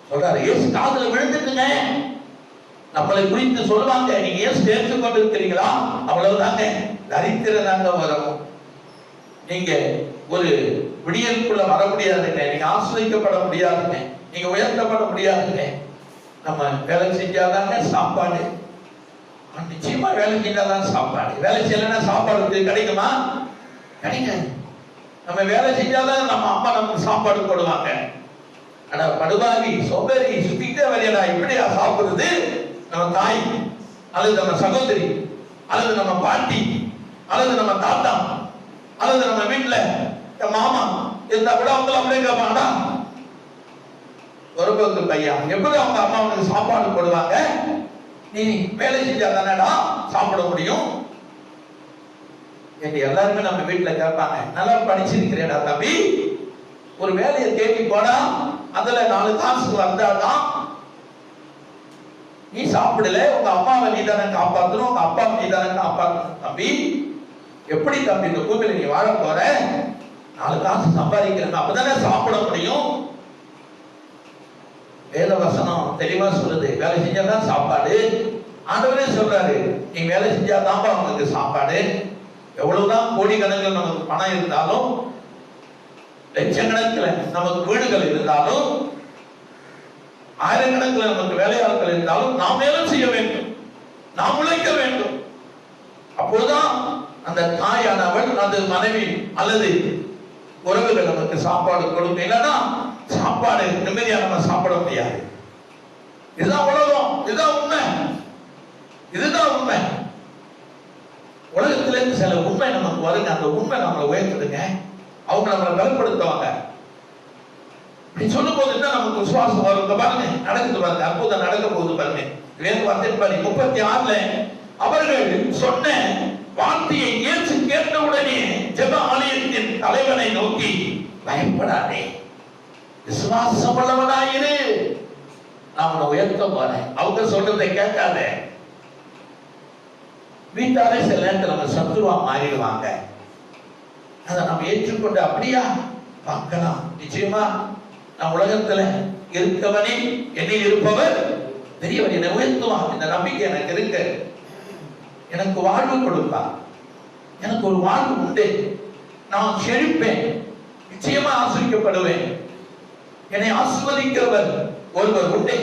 சொல்றாரு, இயேசு காதுல விழுந்துட்டுங்க. நம்மளை குறித்து சொல்லுவாங்க, நீங்க இயேசு ஏற்றுக் கொண்டிருக்கிறீங்களா? அவ்வளவுதாங்க, தரித்திரதாங்க வரும். நீங்க ஒரு விடியலுக்குள்ள வர முடியாதுங்க, நீங்க ஆசிரியக்கப்பட முடியாதுங்க, நீங்க உயர்த்தப்பட முடியாதுங்க. நம்ம வேலை செஞ்சாதாங்க சாப்பாடு. நிச்சயமா வேலை செஞ்சாதான் சாப்பாடு. வேலை செய்யலன்னா சாப்பாடு கிடைக்குமா? கிடைக்காது. நம்ம வேலை செஞ்சாதான் நம்ம அம்மா நமக்கு சாப்பாடு போடுவாங்க. ஆனா படுவாவி சோம்பேறி சுத்திட்டே வரையடா, இப்படியா சாப்பிடுறது? நம்ம தாய் அல்லது நம்ம சகோதரி அல்லது நம்ம பாட்டி அல்லது நம்ம தாத்தா அல்லது நம்ம வீட்டுல மாமா இருந்தா கூட அவங்கள அப்படியே கேட்பாங்கடா, ஒரு பையன் எப்படி அவங்க அம்மா அவனுக்கு சாப்பாடு போடுவாங்க? நீ வேலை செஞ்சா தானடா சாப்பிட முடியும் என்று எல்லாருமே நம்ம வீட்டுல கேட்பாங்க. நல்லா படிச்சிருக்கிறேடா தம்பி, ஒரு வேலையை தேடி போனா அதுல 4 காசு வந்தாதான் நீ சாப்பிடல, உங்க அம்மாவை நீ தானே காப்பாற்றணும், உங்க அப்பா நீ தானே காப்பாற்றணும். தம்பி எப்படி தம்பி இந்த பூமியில நீ வாழ போற? 4 காசு சம்பாதிக்கிறேன், அப்பதானே சாப்பிட முடியும் வேத வசனம் தெளிவா சொல்லுது, வேலை செஞ்சாதான் சாப்பாடு. ஆண்டவரே சொல்றாரு, நீ வேலை செஞ்சாதான் உங்களுக்கு சாப்பாடு. எவ்வளவுதான் கோடிக்கணக்கில் நமக்கு பணம் இருந்தாலும், லட்சக்கணக்கில் நமக்கு வீடுகள் இருந்தாலும், ஆயிரக்கணக்கில் நமக்கு வேலையாட்கள் இருந்தாலும், நாம் வேலை செய்ய வேண்டும், நாம் உழைக்க வேண்டும். அப்போதுதான் அந்த தாயானவள், அந்த மனைவி அல்லது உறவுகள் நமக்கு சாப்பாடு கொடுக்கும். இல்லைன்னா சாப்பாடு நிம்மதியா நம்ம சாப்பிட முடியாது. இதுதான் உலகம், இதுதான் உண்மை, இதுதான் உண்மை. உலகத்திலிருந்து சில உண்மை நமக்கு வருங்க, அந்த உண்மை நம்மளை உயர்த்துதுங்க, அவங்க நம்மளை பலப்படுத்துவாங்க. இப்படி சொல்லும் போது தான் நமக்கு விசுவாசம் வரும். பாருங்க, நடக்குது பாருங்க, அற்புதம் நடக்க போகுது பாருங்க. வேறு வார்த்தை 36 அவர்கள் சொன்ன வார்த்தையை இயேசு கேட்டவுடனே ஜெப ஆலயத்தின் தலைவனை நோக்கி, பயப்படாதே, விசுவாசம் உள்ளவனாயிரு, நான் உன்னை உயர்த்த போறேன், அவங்க சொல்றதை கேட்காத. வீட்டாரே சில நேரத்தில் நம்ம சத்துருவா மாறிடுவாங்க, அதை நம்ம ஏற்றுக்கொண்டு அப்படியா பார்க்கலாம். நிச்சயமா நான் உலகத்துல இருக்கவனே என்னில் இருப்பவர் பெரியவர், என்னை உயர்த்துவான், இந்த நம்பிக்கை எனக்கு இருக்கு. எனக்கு வாழ்வு கொடுப்பார், எனக்கு ஒரு வாழ்வு உண்டு, நான் செழிப்பேன், நிச்சயமா ஆசிரிக்கப்படுவேன், என்னை ஆசிர்வதிக்கிறவர் ஒருவர் உண்டு.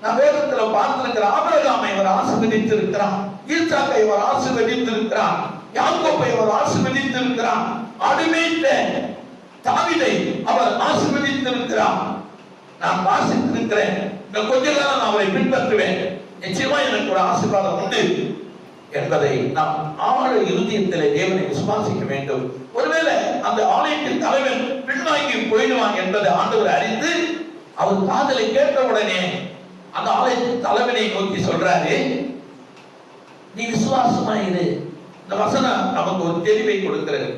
நான் வேதத்துல பார்த்திருக்கிற ஆபிரகாமை அவர் ஆசீர்வதித்திருக்கிறார், ஈசாக்கை அவர் ஆசீர்வதித்திருக்கிறார், யாக்கோபை அவர் ஆசீர்வதித்திருக்கிறார், ஆடுமேய்த்த தாவீதை அவர் ஆசீர்வதித்திருக்கிறார். நான் வாசித்திருக்கிறேன், இந்த கொஞ்ச காலம் நான் அவரை பின்பற்றுவேன், நிச்சயமா எனக்கு ஒரு ஆசீர்வாதம் உண்டு என்பதை நாம் ஆழ இருதயத்திலே தேவனை விசுவாசிக்க வேண்டும். ஒருவேளை அந்த ஆலயத்தின் தலைவன் பின்வாங்கி போயிடுவான் என்பதை ஆண்டவர் அறிந்து அவர் காதலை கேட்டவுடனே அந்த ஆலயத்தின் தலைவனை நோக்கி சொல்றாரு, நீ விசுவாசமா இரு. இந்த வசனம் நமக்கு ஒரு தெளிவை கொடுக்கிறது,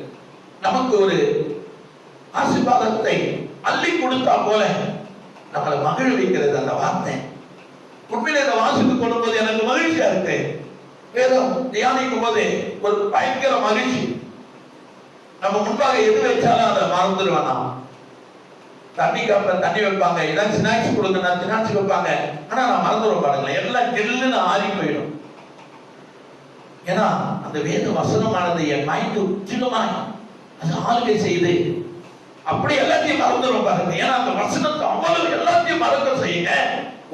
நமக்கு ஒரு ஆசீர்வாதத்தை அள்ளி கொடுத்தா போல நம்மளை மகிழ வைக்கிறது அந்த வார்த்தை. உண்மையிலே இதை வாசித்துக் கொள்ளும்போது எனக்கு மகிழ்ச்சியா இருக்கு. வேதம் தியானிக்கும் போது ஒரு பயங்கர மகிழ்ச்சி. நம்ம முன்பாக எது வச்சாலும் அதை மறந்துடுவேன். நாம் தண்ணி கப்ப தண்ணி வைப்பாங்க, ஏதாவது ஸ்நாக்ஸ் கொடுங்க, ஸ்நாக்ஸ் வைப்பாங்க, ஆனா நான் மறந்துடுவேன் பாருங்களேன், எல்லாம் ஜெல்லுன்னு ஆறி போயிடும். ஏன்னா அந்த வேத வசனமானது என் மைண்ட் உச்சிதமாய் அது ஆளுகை செய்து அப்படி எல்லாத்தையும் மறந்துடுவோம் பாருங்க. ஏன்னா அந்த வசனத்தை அவ்வளவு எல்லாத்தையும் மறக்க செய்யுங்க,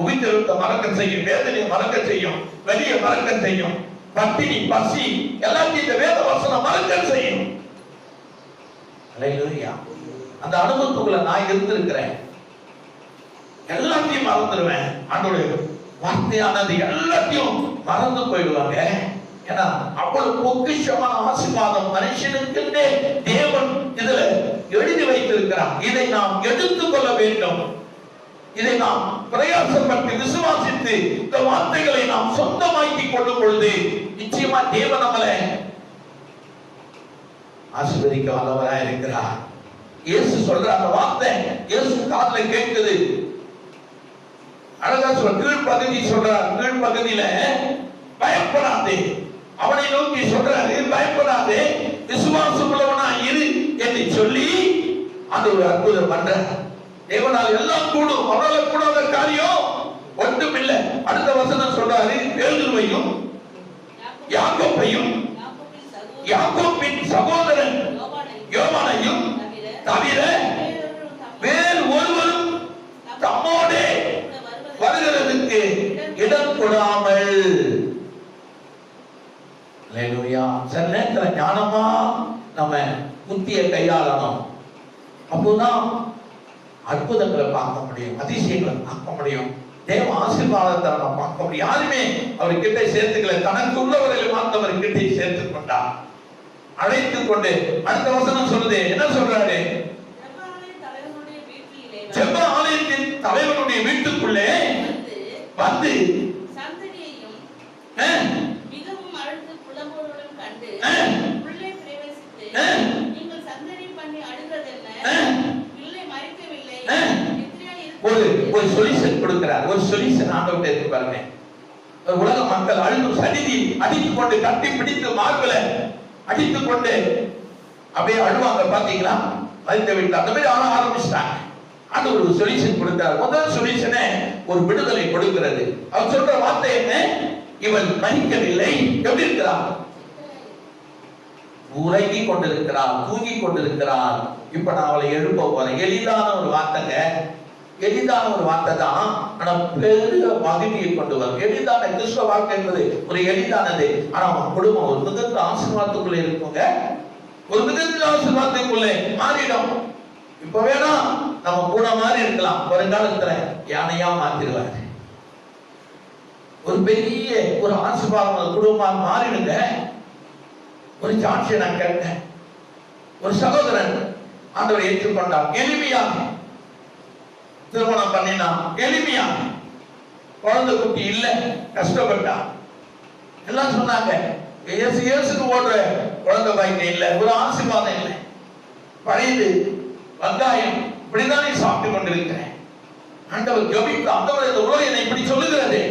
உபித்திருத்த மறக்க செய்யும், வேதனையை மறக்க செய்யும், வெளிய மறக்க செய்யும், பட்டினி பசி எல்லாத்தையும் இந்த வேத வசனம் மறக்க செய்யும். அல்லேலூயா. அந்த அனுபவத்துக்குள்ள நான் இருந்திருக்கிறேன், எல்லாத்தையும் மறந்துடுவேன். ஆண்டவருடைய வார்த்தையானது எல்லாத்தையும் மறந்து போயிடுவாங்க. ஏன்னா அவ்வளவு பொக்கிஷமான ஆசீர்வாதம் மனுஷனுக்கு தேவன் இதுல எழுதி வைத்திருக்கிறார். இதை நாம் எடுத்துக் கொள்ள வேண்டும், இதை நாம் பிரயாசப்பட்டு விசுவாசித்து இந்த வார்த்தைகளை நாம் சொந்தமாக்கி கொள்ளும் பொழுது நிச்சயமா தேவன் நம்மளை ஆசீர்வதிக்க வல்லவராய் இருக்கிறார். இயேசு சொல்ற அந்த வார்த்தை இயேசு காதுல கேட்குது. அழகா சொல்ற கீழ்ப்பகுதி சொல்றார், கீழ்ப்பகுதியில பயப்படாதே, அவனை நோக்கி சொல்றாரு, பயப்படாதே, விசுவாசம் உள்ளவனா இரு என்று சொல்லி அது ஒரு அற்புதம் பண்ற. தேவனால் எல்லாம் கூடும், அவரால் கூடாத காரியம் ஒன்றும் இல்லை. அடுத்த வசனம் சொல்றாரு, பேதுருவையும் யாக்கோபையும் யாக்கோபின் சகோதரன் யோவானையும் தவிர வேறு ஒருவரும் தம்மோடே வருகிறதுக்கு இடம் கொடாமல். சில நேரத்துல ஞானமா நம்ம புத்தியை கையாளணும், அப்போதான் அற்புதங்களை பார்க்க முடியும், அதிசயங்களை பார்க்க முடியும், தேவ ஆசீர்வாதத்தை நம்ம பார்க்க முடியும். யாருமே அவர் கிட்ட சேர்த்துக்கல, தனக்கு உள்ளவர்களை மாத்தவர் கிட்டே சேர்த்துக் கொண்டார், அழைத்துக் கொண்டு. அடுத்த வசனம் சொல்லுது, என்ன சொல்றாரு? ஜெப ஆலயத்தின் தலைவனுடைய வீட்டுக்குள்ளே வந்து ஒரு சொல்யூஷன் கொடுக்கிறார். ஒரு சொல்யூஷன் ஆண்டவர்கிட்ட இருக்கு பாருங்க. உலக மக்கள் அழுது சடிதி அடித்துக் கொண்டு கட்டி பிடித்து மார்பல அடித்துக் கொண்டு அப்படியே அழுவாங்க பாத்தீங்களா? மறித்த வீட்டில் அந்த மாதிரி ஆள ஆரம்பிச்சிட்டாங்க. ஆண்டவர் ஒரு சொல்யூஷன் கொடுக்கிறார். முதல் சொல்யூஷனே ஒரு விடுதலை கொடுக்கிறது. அவர் சொல்ற வார்த்தை என்ன? இவன் மரிக்கவில்லை, எப்படி இருக்கிறார்? உறங்கி கொண்டிருக்கிறார், தூங்கி கொண்டிருக்கிறார். இப்ப நான் அவளை எழுப்ப போறேன். எளிதான ஒரு வார்த்தைங்க, எளிதான ஒரு வார்த்தை தான், ஆனா பெரிய மகிமையை கொண்டு வரும். எளிதான கிறிஸ்தவ வாழ்க்கை என்பது ஒரு எளிதானது, ஆனா அவன் குடும்பம் ஒரு மிகுந்த ஆசீர்வாதத்துக்குள்ளே இருக்குங்க. ஒரு மிகுந்த ஆசீர்வாதத்துக்குள்ளே மாறிடும். இப்ப வேணா நம்ம கூட மாதிரி இருக்கலாம், வருங்காலத்துல யானையா மாத்திடுவாரு. ஒரு பெரிய ஒரு ஆசீர்வாதம் குடும்பம் மாறிடுங்க. ஒரு சாட்சியை நான் கேட்டேன். ஒரு சகோதரன் ஆண்டவரை ஏற்றுக்கொண்டார். எளிமையாக திருமணம் பண்ணினா, எளிமையாக குழந்தை குட்டி இல்ல, கஷ்டப்பட்டான். எல்லாம் சொன்னாங்க இயேசுக்கு ஓடுற குழந்தை பாய்க்க இல்ல, ஒரு ஆசீர்வாதம் இல்லை, பழையது வெங்காயம் இப்படிதான் சாப்பிட்டு கொண்டிருக்கிறேன். ஆண்டவர் ஜெபிக்க, ஆண்டவர் இந்த உலகம் என்னை இப்படி சொல்லுகிறது,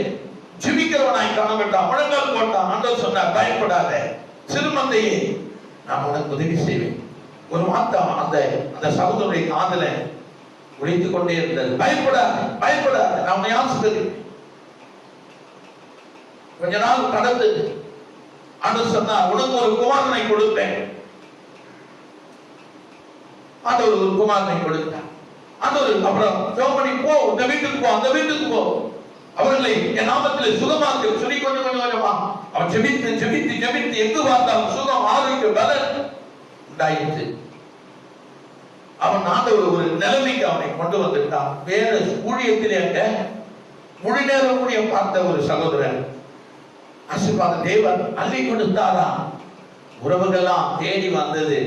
ஜெபிக்கிறவனாய் காணப்பட்டான், முழங்கால் போட்டான். ஆண்டவர் சொன்னார், பயப்படாத சிறுமந்தையே, நான் உனக்கு உதவி செய்வேன். ஒரு வார்த்தை அந்த சகோதரனுடைய காதல உழைத்துக் கொண்டே இருந்தது. பயப்படாத, பயப்படாத, நான் உன்னை ஆசீர்வதிப்பேன். கொஞ்ச நாள் கடந்து ஆண்டவர் சொன்னார், உனக்கு ஒரு குமாரனை கொடுப்பேன். ஆண்டவர் ஒரு குமாரனை கொடுத்தார். ஆண்டவர் அப்புறம் ஜெபமணி போ, இந்த வீட்டுக்கு போ, அந்த வீட்டுக்கு போ, அவர்களை என் நாமத்தில் சுகமாக்க சொல்லி கொஞ்சம் கொஞ்சமா அவன் ஜெபித்து ஜெபித்து ஜெபித்து எங்கு பார்த்தாலும் சுகம், ஆரோக்கியம், பலன் உண்டாயிற்று. அவன் ஆண்டவர் ஒரு நிலைமைக்கு அவனை கொண்டு வந்துட்டான். வேற ஊழியத்திலே முழு நேரம் ஊழியம் பார்த்த ஒரு சகோதரன் ஆசீர்வாத தேவன் அள்ளி கொடுத்தாரா. உறவுகள்லாம் தேடி வந்தது.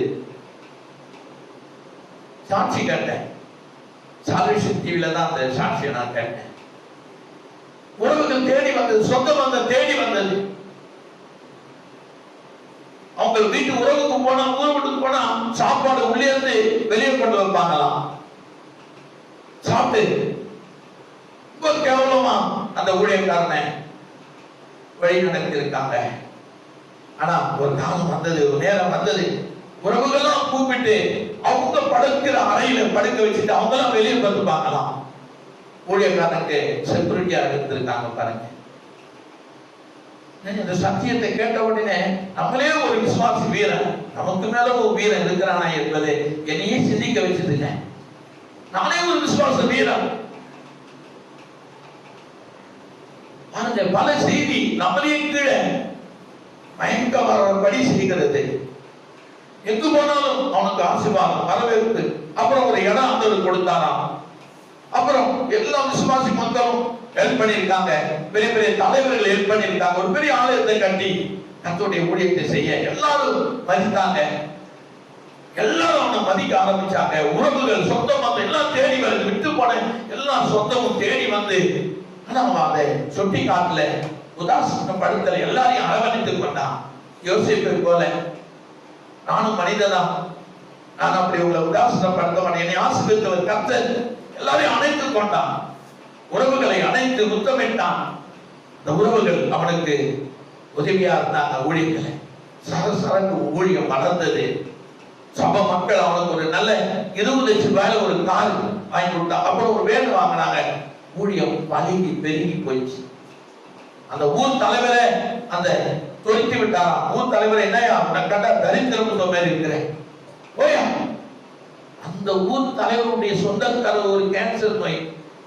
சாட்சி கேட்டேன், சால்வேஷன் டிவில தான் அந்த சாட்சியை நான் கேட்டேன். உறவுகள் தேடி வந்தது, சொந்த பந்தம் தேடி வந்தது. அவங்க வீட்டு உறவுக்கு போனா, ஊர் வீட்டுக்கு போனா சாப்பாடு உள்ளே இருந்து வெளியே கொண்டு வைப்பாங்களாம். சாப்பிட்டு ரொம்ப கேவலமா அந்த ஊழியக்காரனை வழி நடத்தி இருக்காங்க. ஆனா ஒரு காலம் வந்தது, ஒரு நேரம் வந்தது, உறவுகள்லாம் கூப்பிட்டு அவங்க படுக்கிற அறையில படுக்க வச்சுட்டு அவங்க எல்லாம் வெளியே பார்த்துப்பாங்களாம். ஊழியக்காரனுக்கு செக்யூரிட்டியா இருந்திருக்காங்க பாருங்க. இந்த சத்தியத்தை கேட்ட உடனே நம்மளே ஒரு விசுவாசி வீரன், நமக்கு மேல ஒரு வீரன் இருக்கிறானா என்பதை என்னையே சிந்திக்க வச்சதுங்க. நானே ஒரு விசுவாச வீரன். பாருங்க, பல செய்தி நம்மளே கீழே மயக்க வரபடி செய்கிறது. எங்கு போனாலும் அவனுக்கு ஆசீர்வாதம், வரவேற்பு. அப்புறம் ஒரு இடம் அந்த கொடுத்தாராம். அப்புறம் எல்லா விசுவாசி மக்களும் ஹெல்ப் பண்ணியிருக்காங்க, பெரிய பெரிய தலைவர்கள் ஹெல்ப் பண்ணியிருக்காங்க. ஒரு பெரிய ஆலயத்தை கட்டி கர்த்தருடைய ஊழியத்தை செய்ய எல்லாரும் மதித்தாங்க. எல்லாரும் அவனை மதிக்க ஆரம்பிச்சாங்க. உறவுகள், சொந்த மதம் எல்லாம் தேடி வந்து, விட்டு போன எல்லா சொந்தமும் தேடி வந்து, ஆனா அவன் அதை சொட்டி காட்டுல உதாசீனப்படுத்தல, எல்லாரையும் அரவணைத்துக் கொண்டான். யோசிப்பை போல நானும் மனிததான், நான் அப்படி உங்களை உதாசீனப்படுத்தவன், என்னை ஆசீர்வதித்தவர் கர்த்தர். எல்லாரையும் அணைத்துக் கொண்டான், உறவுகளை அணைத்து முத்தமிட்டான். இந்த உறவுகள் அவனுக்கு உதவியா இருந்தாங்க. ஊழியர்களை சரசரக்கு ஊழியம் வளர்ந்தது. சபை மக்கள் அவனுக்கு ஒரு நல்ல 20 லட்சம் ரூபாயில ஒரு கார் வாங்கி கொடுத்தா. அப்புறம் ஒரு வேன் வாங்கினாங்க. ஊழியம் பழகி பெருகி போயிடுச்சு. அந்த ஊர் தலைவரை அந்த தொலைத்து விட்டாராம். ஊர் தலைவரை என்னையா கண்டா தரித்திரம் மாதிரி இருக்கிறேன் போயா. அந்த ஊர் தலைவருடைய சொந்தக்காரர் ஒரு கேன்சர் நோய்.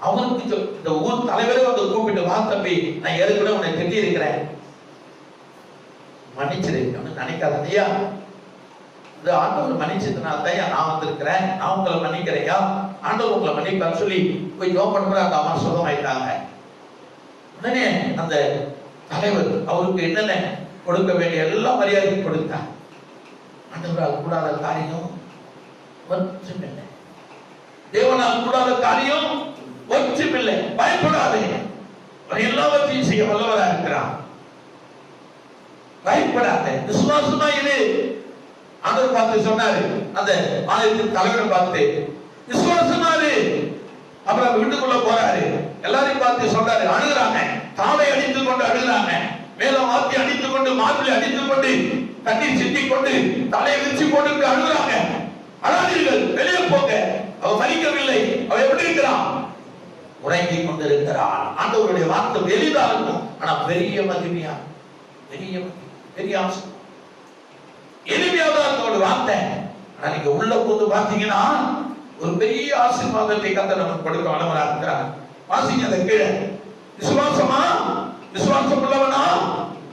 அவருக்கு இந்த ஊர் தலைவரே வந்து கூப்பிட்டு, வா தம்பி, நான் ஏற்கனவே உன்னை திட்டி இருக்கிறேன், மன்னிச்சிரு நினைக்காத ஐயா, இந்த ஆண்டவர் மன்னிச்சதுனால தான் நான் வந்திருக்கிறேன், நான் உங்களை மன்னிக்கிறேயா, ஆண்டவர் உங்களை மன்னிப்பான்னு சொல்லி போய் ஜோம் பண்ணுற அந்த அம்மா சுகமாயிட்டாங்க. உடனே அந்த தலைவர் அவருக்கு என்னென்ன கொடுக்க வேண்டிய எல்லா மரியாதையும் கொடுத்தார். ஆண்டவரால் கூடாத காரியம் ஒன்றுமில்லை, தேவனால் கூடாத காரியம் ஒன்றுமில்லை. பயப்படாதே, எல்லாவற்றையும் செய்ய வல்லவராக இருக்கிறார். பயப்படாத, விசுவாசமா இரு. ஆண்டவர் பார்த்து சொன்னாரு, அந்த ஆலயத்தின் தலைவரை பார்த்து விசுவாசமா இரு. அப்புறம் வீட்டுக்குள்ள போறாரு, எல்லாரையும் பார்த்து சொல்றாரு, அழுகிறாங்க, தாவை அடித்துக் கொண்டு அழுகிறாங்க, மேல மாத்தி அடித்துக் கொண்டு, மார்பிளை அடித்துக் கொண்டு, தண்ணீர் சிட்டிக் கொண்டு, தலையை விரிச்சு போட்டு அழுகிறாங்க. அழாதீர்கள், வெளியே போங்க, அவன் மரிக்கவில்லை. அவன் எப்படி இருக்கிறான்? உறங்கிக் கொண்டிருக்கிறான். ஆண்டவருடைய வார்த்தை எளிதா இருக்கும், ஆனா பெரிய மகிமையா, பெரிய ஆசை எளிமையாதான் இருக்க ஒரு வார்த்தை. ஆனா நீங்க உள்ள போது பாத்தீங்கன்னா ஒரு பெரிய ஆசீர்வாதத்தை கர்த்தர் நமக்கு கொடுக்க வல்லவராக இருக்கிறார். வாசிங்க அந்த கீழே. விசுவாசமா, விசுவாசம் உள்ளவனா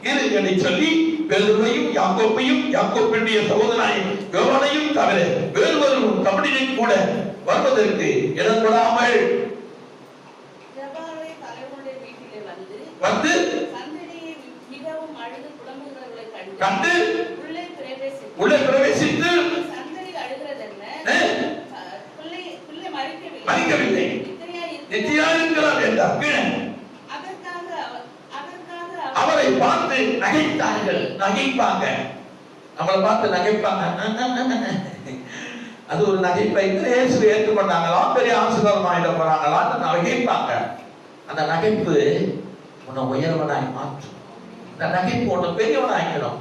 இரு என்று சொல்லி பேதுருவையும் யாக்கோபையும் யாக்கோபினுடைய சகோதரனையும் யோவானையும் தவிர வேறுவரும் கபடியின் கூட வருவதற்கு இடம் கொடாமல் வந்து கண்டு உள்ளே பிரவேசித்து மறிக்கவில்லை, நித்தியாயிருக்கிறார் என்றார். அவரை பார்த்து நகைத்தார்கள். நகைப்பாங்க, நம்மளை பார்த்து நகைப்பாங்க. அது ஒரு நகைப்பை ஏற்றுக்கொண்டாங்களா, பெரிய ஆசீர்வாதமாயிட போறாங்களா நகைப்பாங்க. அந்த நகைப்பு உன்னை உயர்வனாய் மாற்றும். அந்த நகைப்பு உன்னை பெரியவனாய்க்கணும்.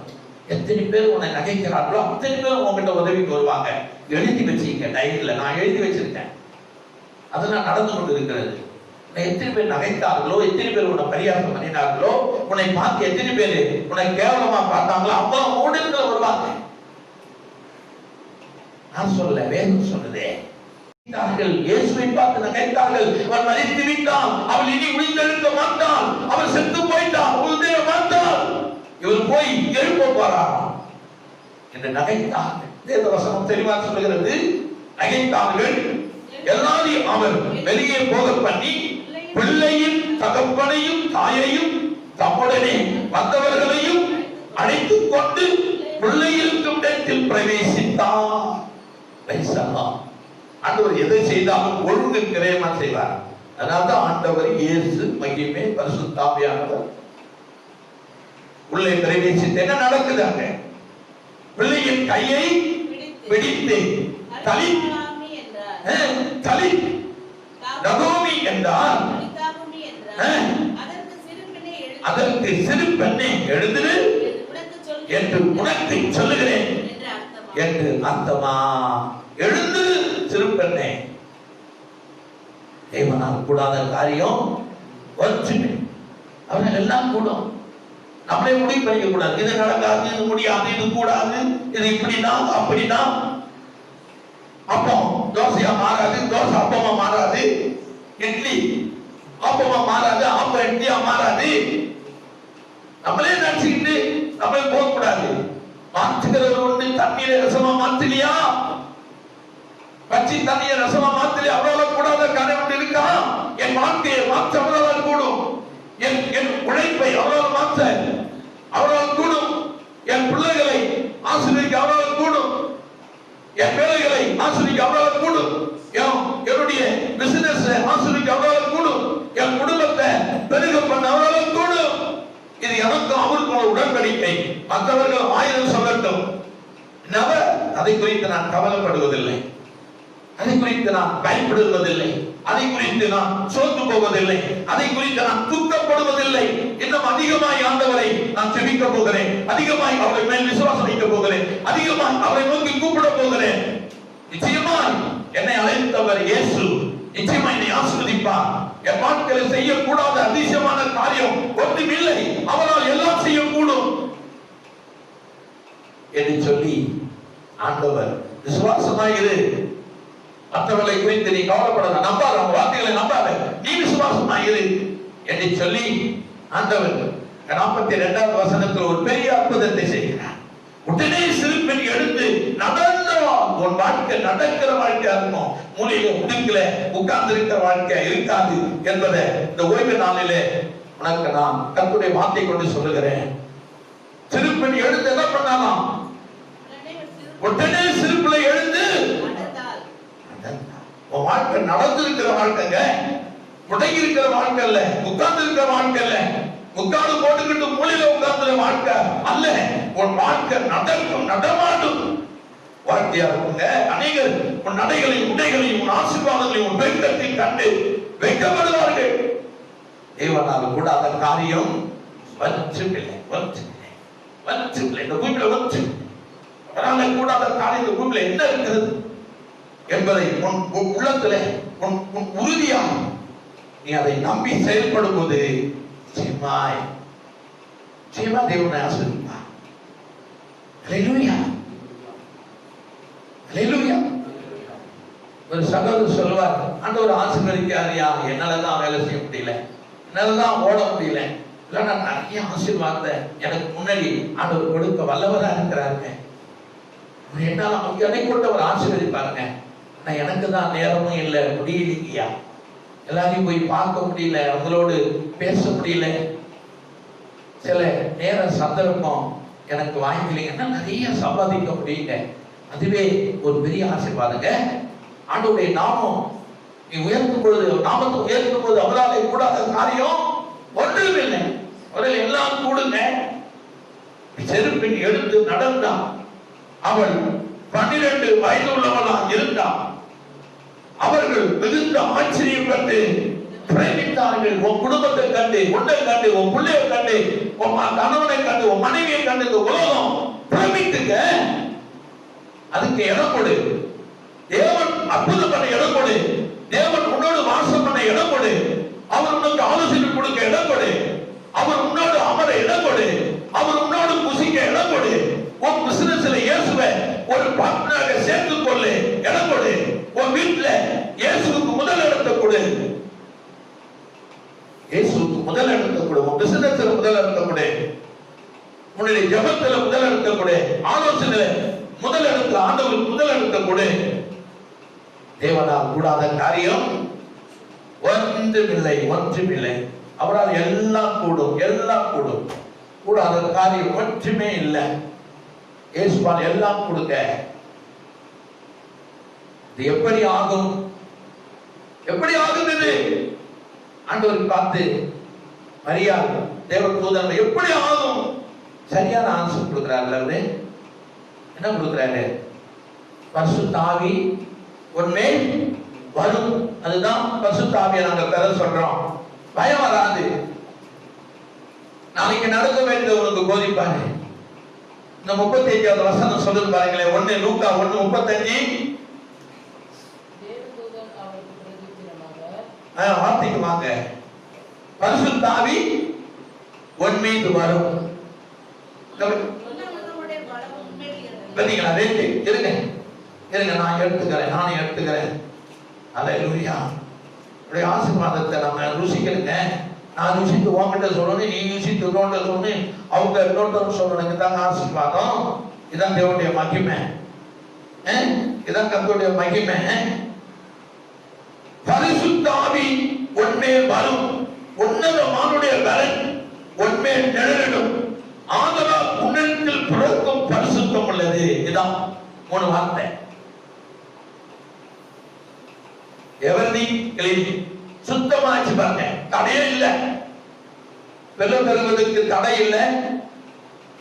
எத்தனை பேர் உன்னை நகைக்கிறார்களோ அத்தனை பேர் உங்ககிட்ட உதவிக்கு வருவாங்க. எழுதி வச்சுக்க டைரியில. நான் எழுதி வச்சிருக்கேன், அதெல்லாம் நடந்து கொண்டு இருக்கிறது. எத்தனை பேர் நகைத்தார்களோ, எத்தனை பேர் உன்னை பரியாசம் பண்ணினார்களோ, உன்னை பார்த்து எத்தனை பேர் உன்னை கேவலமா பார்த்தாங்களோ அவ்வளவு மூடர்கள் வருவாங்க. நான் சொல்ல, வேதம் சொல்லுதே. இயேசுவை பார்த்து நகைத்தார்கள். அவன் மரித்து விட்டான், அவள் இனி உயிர்த்தெழுக்க மாட்டான், அவள் செத்து போயிட்டான், உயிர்த்தெழ மாட்டான், இவர் போய் எழுப்ப போறாராம் என்று நகைத்தார்கள். வேத வசனம் தெளிவா சொல்லுகிறது. நகைத்தார்கள். எல்லாரையும் அவர் வெளியே போக பண்ணி பிள்ளையின் தகப்பனையும் தாயையும் தம்முடனே வந்தவர்களையும் அழைத்துக் கொண்டு பிள்ளை இருக்கும் இடத்தில் பிரவேசித்தார். ஆண்டவர் எதை செய்தாலும் ஒழுங்கு கிரயமா செய்வார். அதனால்தான் ஆண்டவர் இயேசு மகிமை பரிசுத்த ஆவியானவர் உள்ளே பிரவேசித்து என்ன நடக்குது? அங்க பிள்ளையின் கையை பிடித்து தலி நகோமி என்றார். அதற்கு சிறு பெண்ணை எழுந்து என்று உனக்கு சொல்லுகிறேன் என்று அர்த்தமா? எழுந்து சிறு பெண்ணே. தேவனால் கூடாத காரியம் ஒற்றுமை. அவர்கள் எல்லாம் கூடும். நம்மளே முடிவு பண்ணிக்க கூடாது. இது நடக்காது, இது முடியாது, இது கூடாது, இது இப்படின்னா அப்படின்னா. அப்பம் தோசையா மாறாது, தோசை அப்பமா மாறாது, இட்லி அப்பமா மாறாது, அப்பம் இட்லியா மாறாது. நம்மளே நினைச்சுக்கிட்டு நம்மளே போக கூடாது. மாற்றுகிறவர் ஒன்று தண்ணீரை ரசமா மாத்தலையா, பச்சை தண்ணியை ரசமா மாத்தலையா, அவ்வளவு கூடாத காரியம் ஒன்று இருக்கா? என் வாழ்க்கையை மாற்ற அவ்வளவு கூடும், என் உழைப்பை அவ்வளவு மாற்ற அவ்வளவு கூடும், என் பிள்ளைகளை ஆசிரியருக்கு அவ்வளவு கூடும், என் வேலைகளை ஆசிரியருக்கு அவ்வளவு கூடும், என்னுடைய பிசினஸ் ஆசிரியருக்கு அவ்வளவு கூடும், என் குடும்பத்தை பெருக பண்ண அவ்வளவு கூடும். இது எனக்கும் அவருக்கும் உடன்படிக்கை. மற்றவர்கள் 1000 சொல்லட்டும், அதை குறித்து நான் கவலைப்படுவதில்லை, அதை குறித்து நான் பயப்படுவதில்லை, அதை குறித்து நான் சோர்ந்து போவதில்லை, அதை குறித்து நான் துக்கப்படுவதில்லை. இன்னும் அதிகமாய் ஆண்டவரை நான் ஜெபிக்க போகிறேன், அதிகமாய் அவரை மேல் விசுவாசம் வைக்க போகிறேன், அதிகமாய் அவரை நோக்கி கூப்பிட போகிறேன். நிச்சயமாய் என்னை அழைத்தவர் இயேசு நிச்சயமா என்னை ஆசீர்வதிப்பார். என் வாழ்க்கையில் செய்யக்கூடாத அதிசயமான காரியம் ஒன்றுமில்லை, அவரால் எல்லாம் செய்யக்கூடும் என்று சொல்லி ஆண்டவர் விசுவாசமாயிரு, மற்றவர்களை குறித்து நீ கவலைப்படாத, நம்பாத, அவங்க வார்த்தைகளை நம்பாத, நீ விசுவாசமாயிரு என்று சொல்லி ஆண்டவர் 42வது வசனத்தில் ஒரு பெரிய அற்புதத்தை செய்கிறார். உடனே சிறுபெண் எழுந்து நடந்தவான். உன் வாழ்க்கை நடக்கிற வாழ்க்கையா இருக்கும், மூலையில முடுக்கல உட்கார்ந்து இருக்கிற வாழ்க்கை இருக்காது என்பதை இந்த ஓய்வு நாளிலே உனக்கு நான் கர்த்தருடைய வார்த்தை கொண்டு சொல்லுகிறேன். சிறுபெண் எழுந்து என்ன பண்ணலாம்? உடனே சிறுபிள்ளை எழுந்து உன் வாழ்க்கை நடந்திருக்கிற வாழ்க்கைங்க, முடங்கி இருக்கிற வாழ்க்கை இல்ல, உட்கார்ந்து இருக்கிற வாழ்க்கை இல்ல, உட்கார்ந்து போட்டுக்கிட்டு மூலையில உட்கார்ந்துற வாழ்க்கை அல்ல. உன் வாழ்க்கை நடக்கும், நடமாடும் வாழ்க்கையா இருக்குங்க. அநேகர் உன் நடைகளையும் உடைகளையும் உன் ஆசீர்வாதங்களையும் உன் பெருக்கத்தையும் கண்டு வைக்கப்படுவார்கள். தேவனால் கூட அந்த காரியம் வச்சுமில்லை. இந்த பூமியில வச்சு அவரால் கூடாத காரியம் இந்த பூமியில என்ன இருக்கிறது? என்பதை உன் உள்ளத்திலே உன் உறுதியாக நீ அதை நம்பி செயல்படும் போது நிச்சயமா தேவனை ஆசீர்வதிப்பார். ஹல்லேலூயா, ஹல்லேலூயா. ஒரு சகோதரர் சொல்லுவார், ஆண்டவர் ஆசீர்வதிக்காரியா, என்னாலதான் வேலை செய்ய முடியல, என்னாலதான் ஓட முடியல, இல்லைன்னா நிறைய ஆசீர்வாதத்தை எனக்கு முன்னாடி ஆண்டவர் கொடுக்க வல்லவரா இருக்கிறாருங்க. என்னால என்னை கொண்டு அவர் ஆசீர்வதிப்பாருங்க. நான் எனக்கு தான் நேரமும் இல்லை, முடியலைங்கய்யா, எல்லாரையும் போய் பார்க்க முடியல, அவங்களோடு பேச முடியல, சில நேர சந்தர்ப்பம் எனக்கு வாங்கிக்கலைங்கன்னா நிறைய சம்பாதிக்க முடியுங்க. அதுவே ஒரு பெரிய ஆசீர்வாதங்க. ஆண்டவருடைய நாமம் நீ உயர்த்தும் பொழுது, நாமத்தை உயர்த்தும் போது அவராலே கூடாத காரியம் ஒன்றும் இல்லை. அவர்கள் எல்லாம் கூடுங்க. செருப்பின் எடுத்து நடந்தான். அவள் 12 வயது உள்ளவளா இருந்தாள். அவர்கள் மிகுந்த ஆச்சரியப்பட்டு பிரமித்தார்கள். உன் குடும்பத்தை கண்டு, உன்னை கண்டு, உன் பிள்ளையை கண்டு, உன் கணவனை கண்டு, உன் மனைவியை கண்டு இந்த உலகம் பிரமித்துங்க. அதுக்கு இடம் கொடு. தேவன் அற்புதம் பண்ண இடம் கொடு. தேவன் உன்னோடு வாசம் பண்ண இடம் கொடு. அவர் உனக்கு ஆலோசனை கொடுக்க இடம் கொடு. அவர் உன்னோடு அமர இடம் கொடு. அவர் உன்னோடு புசிக்க இடம் கொடு. உன் பிசினஸ்ல இயேசுவை ஒரு பார்ட்னராக சேர்த்துக் கொள்ளு, இடம் கொடு. உன் வீட்டுல இயேசுவுக்கு முதல் இடத்தை கொடு. இயேசுவுக்கு முதல் இடத்தை கொடு. உன் பிசினஸ்ல முதல் இடத்தை கொடு. உன்னுடைய ஜெபத்துல முதல் இடத்தை கொடு. ஆலோசனையில முதல் இடத்துல ஆண்டவருக்கு முதல் இடத்தை கொடு. தேவனால் கூடாத காரியம் ஒன்றுமில்லை, ஒன்றுமில்லை. அவரால் எல்லாம் கூடும், எல்லாம் கூடும். கூடாத காரியம் ஒன்றுமே இல்லை. இயேசுவால் எல்லாம் கொடுக்க. இது எப்படி ஆகும்? எப்படி ஆகும்? இது ஆண்டவர் பார்த்து மரியா தேவதூதன் எப்படி ஆகும்? சரியான ஆன்சர் கொடுக்கிறார்கள். அவரு என்ன கொடுக்கிறாரு? பரிசுத்த ஆவி உன்மேல் வரும். அதுதான் பரிசுத்த ஆவியை நாங்க பெற சொல்றோம். பயம் வராது. நாளைக்கு நடக்க வேண்டியது உனக்கு போதிப்பாரு. இந்த 35வது வசனம் சொல்லுது பாருங்களேன். 1 லூக்கா 1:35. தேவதூதன் அவருக்கு பிரதித்திரமாக, வார்த்தைக்கு வாங்க. பரிசுத்த ஆவி உன் மீது வரும். இருங்க, நான் எடுத்துக்கிறேன், நானே எடுத்துக்கிறேன். அல்லேலூயா. உடைய ஆசீர்வாதத்தை நம்ம ருசிக்கணுங்க. நான் ருசித்து உங்ககிட்ட சொல்லணும், நீ ருசித்து இன்னொன்று சொல்லணும், அவங்க இன்னொருத்தரும் சொல்லணும். இதாங்க ஆசீர்வாதம். இதான் தேவனுடைய மகிமை. இதான் கர்த்தருடைய மகிமை. பரிசுத்த ஆவி உன்மேல் வரும். உன்னதமானுடைய பலன் உன்மேல் நிழலிடும். ஆதலால் உன்னிடத்தில் பிறக்கும் பரிசுத்தம் உள்ளது. இதான் 3 வார்த்தை. எவர்தி கிளீன், சுத்தமாச்சு பாருங்க. தடையே இல்லை. வெள்ளம் பெறுவதற்கு தடை இல்லை,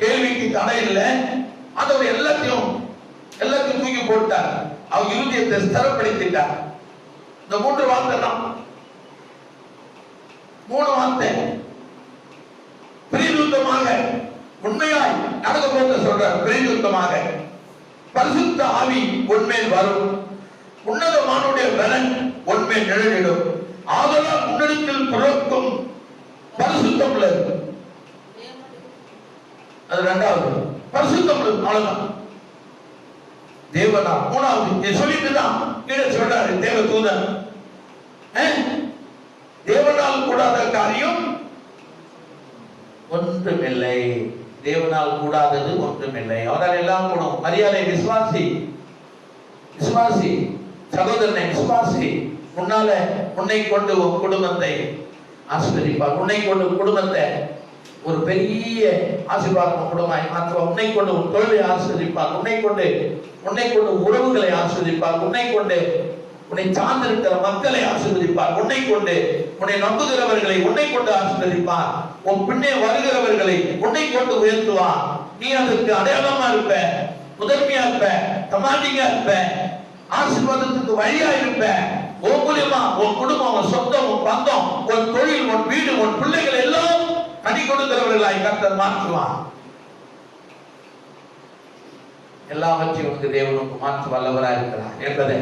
கேள்விக்கு தடை இல்லை. அதோட எல்லாத்தையும் தூக்கி போட்டார். அவங்க இருதயத்தை ஸ்திரப்படுத்திட்டார். இந்த 3 வார்த்தை தான். 3 வார்த்தை பிரீதுத்தமாக உண்மையாய் நடக்க போக சொல்றார். பிரீதுத்தமாக பரிசுத்த ஆவி உன்மேல் வரும். உன்னதமானுடைய பலன் உன்மேல் நிழலிடும். ஆதலால் உன்னிடத்தில் பிறக்கும் பரிசுத்தம் உள்ளது. அது 2வது பரிசுத்தம் உள்ளது. அவ்வளவுதான். தேவனா 3வது சொல்லிட்டுதான் கீழே சொல்றாரு தேவதூதன். தேவனால் கூடாத காரியம் ஒன்றுமில்லை. தேவனால் கூடாதது ஒன்றுமில்லை. அவரால் எல்லாம் கூடும். மரியாதை விசுவாசி, விசுவாசி சகோதரனை விசுவாசி. உன்னால உன்னை கொண்டு உன் குடும்பத்தை ஆசீர்வதிப்பார். உன்னை கொண்டு குடும்பத்தை ஒரு பெரிய ஆசீர்வாதம் குடும்பமாய் மாற்றுவார். உன்னை கொண்டு உன் தொழிலை ஆசீர்வதிப்பார். உன்னை கொண்டு உறவுகளை ஆசீர்வதிப்பார். உன்னை சார்ந்திருக்கிற மக்களை ஆசீர்வதிப்பார். உன்னை கொண்டு உன்னை நம்புகிறவர்களை உன்னை கொண்டு ஆசீர்வதிப்பார். உன் பின்னே வருகிறவர்களை உன்னை கொண்டு உயர்த்துவார். நீ அதற்கு அடையாளமா இருப்ப, முதன்மையா இருப்ப, கமாண்டிங்கா இருப்ப, ஆசீர்வாதத்துக்கு வழியா இருப்ப. உன் மூலியமா உன் குடும்பம், உன் சொந்தம், உன் பந்தம், உன் தொழில், உன் வீடு, உன் பிள்ளைகள் எல்லாம் கனி கொடுக்கிறவர்களாய் கர்த்தர் மாற்றுவான். எல்லாவற்றையும் உனக்கு தேவனுக்கு மாற்ற வல்லவராக இருக்கிறார் என்பதை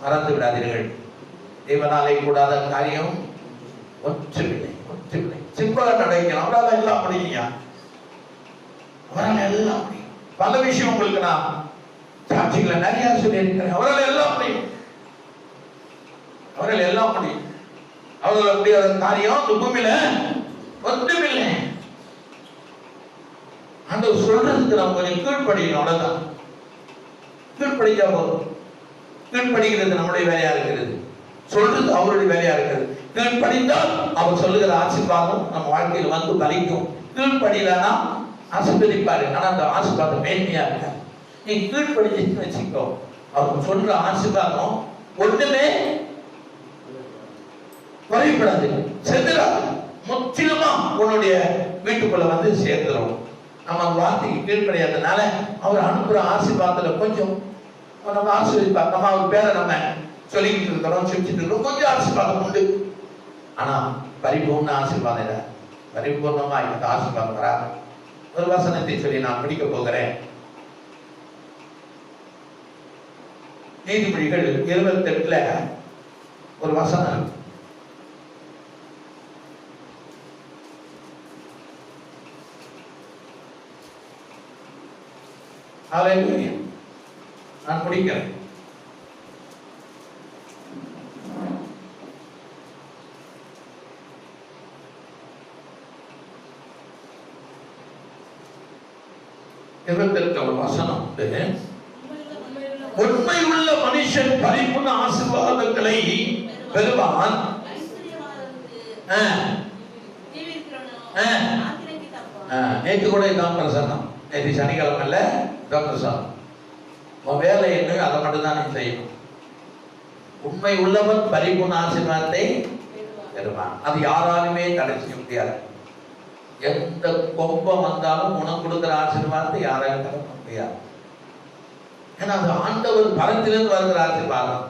மறந்து விடாதீர்கள். தேவனாலே கூடாத காரியம் ஒன்றுமில்லை. சிம்பிளா நடக்கணும். அவரால் எல்லாம் முடியுங்க. அவரால் எல்லாம் முடியும். பல விஷயம் உங்களுக்கு நான் சாட்சிகளை நிறைய சொல்லி இருக்கிறேன். அவரால் எல்லாம் முடியும். அவரால் எல்லாம் முடியும். அவரால் முடியாத காரியம் இந்த பூமியில ஒன்றுமில்லை. ஆண்டவர் சொல்றதுக்கு நம்ம கொஞ்சம் கீழ்ப்படியணும். அவ்வளவுதான். கீழ்ப்படிச்சா போதும். கீழ்ப்படிக்கிறது நம்முடைய வேலையா இருக்கிறது. சொல்றது அவருடைய வேலையா இருக்கிறது. கீழ்ப்படிந்தால் அவர் சொல்லுகிற ஆசீர்வாதம் நம்ம வாழ்க்கையில் வந்து பலிக்கும். கீழ்ப்படியலன்னா ஆசீர்வதிப்பாரு. ஆனா அந்த ஆசீர்வாதம் மேன்மையா இருக்க. நீ கீழ்ப்படிச்சு வச்சுக்கோ. அவர் சொல்ற ஆசீர்வாதம் ஒண்ணுமே குறைபடாது, செதுராது. முற்றிலுமா உன்னுடைய வீட்டுக்குள்ள வந்து சேர்ந்துடும். நம்ம அந்த வார்த்தைக்கு கீழ்ப்படியாதனால அவர் அனுப்புற ஆசீர்வாதத்துல கொஞ்சம் நம்ம ஆசீர்வதிப்பார். நம்ம அவர் பேரை நம்ம சொல்லிக்கிட்டு இருக்கிறோம், செஞ்சுட்டு இருக்கிறோம். கொஞ்சம் ஆசீர்வாதம் உண்டு. ஆனா பரிபூர்ண ஆசீர்வாதம் இல்லை. பரிபூர்ணமா இந்த ஆசீர்வாதம் வராது. ஒரு வசனத்தை சொல்லி நான் படிக்க போகிறேன். நீதிமொழிகள் 28ல ஒரு வசனம். ஹல்லேலூயா. நான் முடிக்கிறேன். ஒரு வசனம் உண்டு. உண்மையுள்ள மனுஷன் பரிபூர்ண ஆசீர்வாதங்களை பெறுவான். நேற்று கூட இதான் பிரசன்னம். நேற்று சனிக்கிழமைல இதான் பிரசன்னம். உன் வேலை என்ன, அதை மட்டும்தான் நீ செய்யணும். உண்மை உள்ளவன் பரிபூர்ண ஆசீர்வாதத்தை பெறுவான். அது யாராலுமே தடை செய்ய முடியாது. எந்த கொம்பம் வந்தாலும் உனக்கு கொடுக்கிற ஆசீர்வாதத்தை யாராலும் தர முடியாது. ஏன்னா அது ஆண்டவர் பரத்திலிருந்து வருகிற ஆசீர்வாதம்.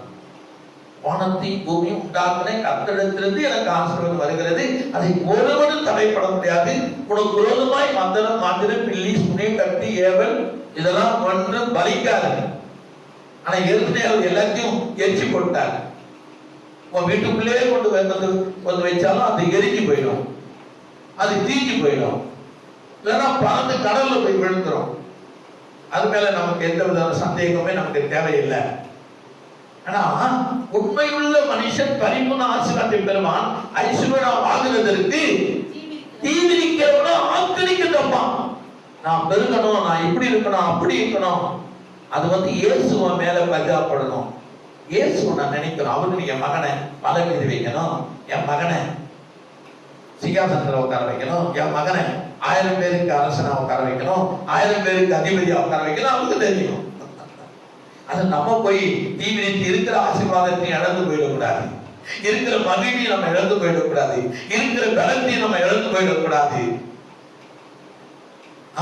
வானத்தையும் பூமியும் உண்டாக்குன கர்த்தரிடத்திலிருந்து எனக்கு ஆசீர்வாதம் வருகிறது. அதை ஒருவரும் தடைப்பட முடியாது. உனக்கு விரோதமாய் மந்திரம், மாந்திரம், பில்லி, சுனை, கத்தி, ஏவல் இதெல்லாம் ஒன்றும் பலிக்காது. ஆனா ஏற்கனவே அவர் எல்லாத்தையும் எரிச்சு போட்டார். உன் வீட்டுக்குள்ளே கொண்டு வச்சாலும் அது எரிஞ்சு போயிடும், அது தீஞ்சு போயிடும். இல்லைன்னா பறந்து கடல்ல போய் விழுந்துரும். அது மேல நமக்கு எந்த விதமான சந்தேகமே நமக்கு தேவையில்லை. ஆனா உண்மையுள்ள மனுஷன் பரிபூர்ண ஆசீர்வாதத்தை பெறுவான். ஐஸ்வர்யம் ஆகுவதற்கு தீவிரிக்கிறவனா ஆக்கிரிக்க தப்பான். நான் பெருகணும், நான் இப்படி இருக்கணும், அப்படி இருக்கணும். அது வந்து இயேசுவ மேல பரிதாபப்படணும். இயேசுவை நான் நினைக்கிறோம். அவருக்கு என் மகனை மலை மீது வைக்கணும், என் மகனை சிங்காசனத்துல உட்கார வைக்கணும், என் மகனை 1000 பேருக்கு அரசனா உட்கார வைக்கணும், 1000 பேருக்கு அதிபதியா உட்கார வைக்கணும். அவருக்கு தெரியும். அது நம்ம போய் தீவிரித்து இருக்கிற ஆசீர்வாதத்தை இழந்து போயிடக்கூடாது. இருக்கிற மகிழ்ச்சியை நம்ம இழந்து போயிடக்கூடாது. இருக்கிற பலத்தை நம்ம இழந்து போயிடக்கூடாது.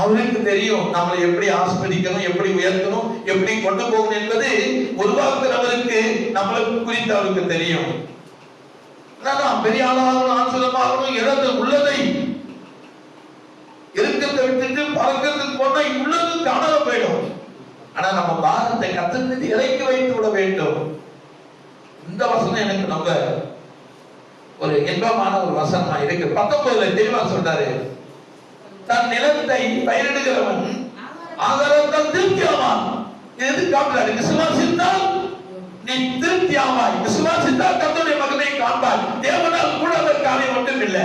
அவருக்கு தெரியும் நம்மளை எப்படி ஆஸ்வதிக்கணும், எப்படி உயர்த்தணும், எப்படி கொண்டு போகணும் என்பது உருவாக்குறவருக்கு நம்மளை குறித்து அவருக்கு தெரியும். பெரிய ஆளாகணும், ஆசிரியமாகணும், இழந்து உள்ளதை இருக்கிறத விட்டுட்டு பறக்கிறதுக்கு போனா உள்ளது காணாம போயிடும். ஆனா நம்ம பாரத்தை கத்திருந்து இறக்கி வைத்து விட வேண்டும். இந்த வசனம் எனக்கு நம்ம ஒரு இன்பமான ஒரு வசனமா இருக்கு. 19 தெளிவா சொல்றாரு. தன் நிலத்தை பயிரிடுகிறவன் ஆகாரத்தால் திருப்தியாவான். எது காட்டுறாரு? விசுவாசித்தால் நீ திருப்தியாவாய். விசுவாசித்தால் கர்த்தருடைய மகனை காண்பாய். தேவனால் கூடாத காரியம் ஒன்றும் இல்லை.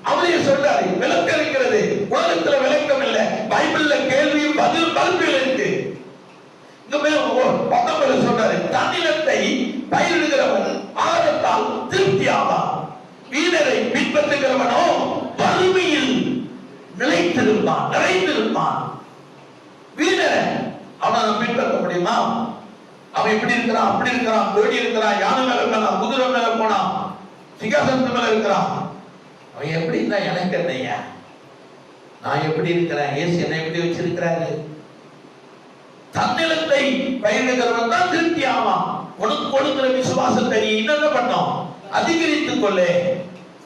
அவரே சொல்றாரு. விளக்கம் இருக்கிறது, உலகத்துல விளக்கம் இல்லை. பைபிள்ல கேள்வியும் பதில் பல்பில் இருக்கு. 19 சொல்றாரு. தன் நிலத்தை பயிரிடுகிறவன் ஆகாரத்தால் திருப்தியாவான். வீணரை பின்பற்றுகிறவனோ வறுமையில் நிலைத்திருப்பான், நிறைந்திருப்பான். வீணரை அவனை பின்பற்ற முடியுமா? அவன் எப்படி இருக்கிறான், அப்படி இருக்கிறான், தேடி இருக்கிறான், யானை மேல இருக்கிறான், குதிரை மேல போனான், சிங்காசனத்து மேல இருக்கிறான். அவன் எப்படி இருந்தா எனக்கு என்னையா? நான் எப்படி இருக்கிறேன்? இயேசு என்னை எப்படி வச்சிருக்கிறாரு? தன்னிலத்தை பயிரிடுகிறவன் தான் திருப்தி ஆவான். உனக்கு கொடுக்கிற விசுவாசத்தை நீ என்ன பண்ணணும்? அதிகரித்துக் கொள்ளே.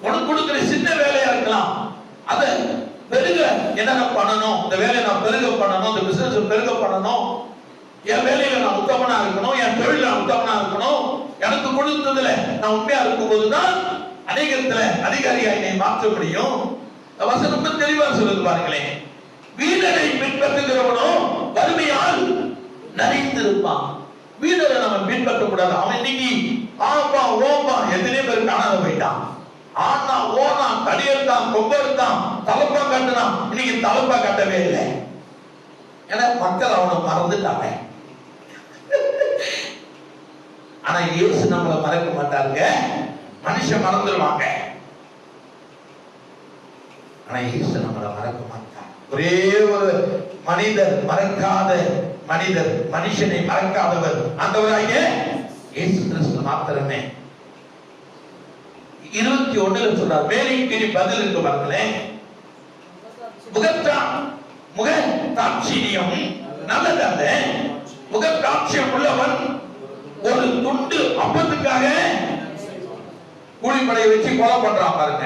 உனக்கு கொடுக்கிற சின்ன வேலையா இருக்கலாம், அதை பெருக என்னென்ன பண்ணணும், இந்த வேலையை நான் பெருக பண்ணணும், இந்த பிசினஸ் பெருக பண்ணணும், என் வேலையில நான் உத்தமனா இருக்கணும், என் தொழில நான் உத்தமனா இருக்கணும், எனக்கு கொடுத்ததுல நான் உண்மையா இருக்கும் போதுதான் அநேகத்துல அதிகாரியா என்னை மாற்ற முடியும். வசனம் ரொம்ப தெளிவா சொல்லுது பாருங்களேன். வீரரை பின்பற்றுகிறவனோ வறுமையால் நிறைந்திருப்பான். வீரரை நம்ம பின்பற்ற கூடாது. அவன் இன்னைக்கு ஆப்பா ஓப்பா எத்தனை பேர் காணாத போயிட்டான். ஆனா ஓனா தடியெடுத்தான், கொம்பெடுத்தான், தலப்பா கட்டினான். இன்னைக்கு தலப்பா கட்டவே இல்லை. ஏன்னா மக்கள் அவனை மறந்துட்டாங்க. ஆனா இயேசு நம்மளை மறக்க மாட்டாருங்க. மனுஷன் மறந்துடுவாங்க, ஆனா இயேசு நம்மளை மறக்க மாட்டார். ஒரே ஒரு மனிதர் மறக்காத மனிதர், மனுஷனை மறக்காதவர் ஆண்டவராகிய இயேசு கிறிஸ்து மாத்திரமே. 21 சொல்றார். வேலைக்கு பதில் இருக்கு பாருங்களேன். முகத்தாட்சியம் நல்லதல்ல. முகத்தாட்சியம் உள்ளவன் ஒரு துண்டு அப்பத்துக்காக கூலிப்படையை வச்சு கொலை பண்றான் பாருங்க.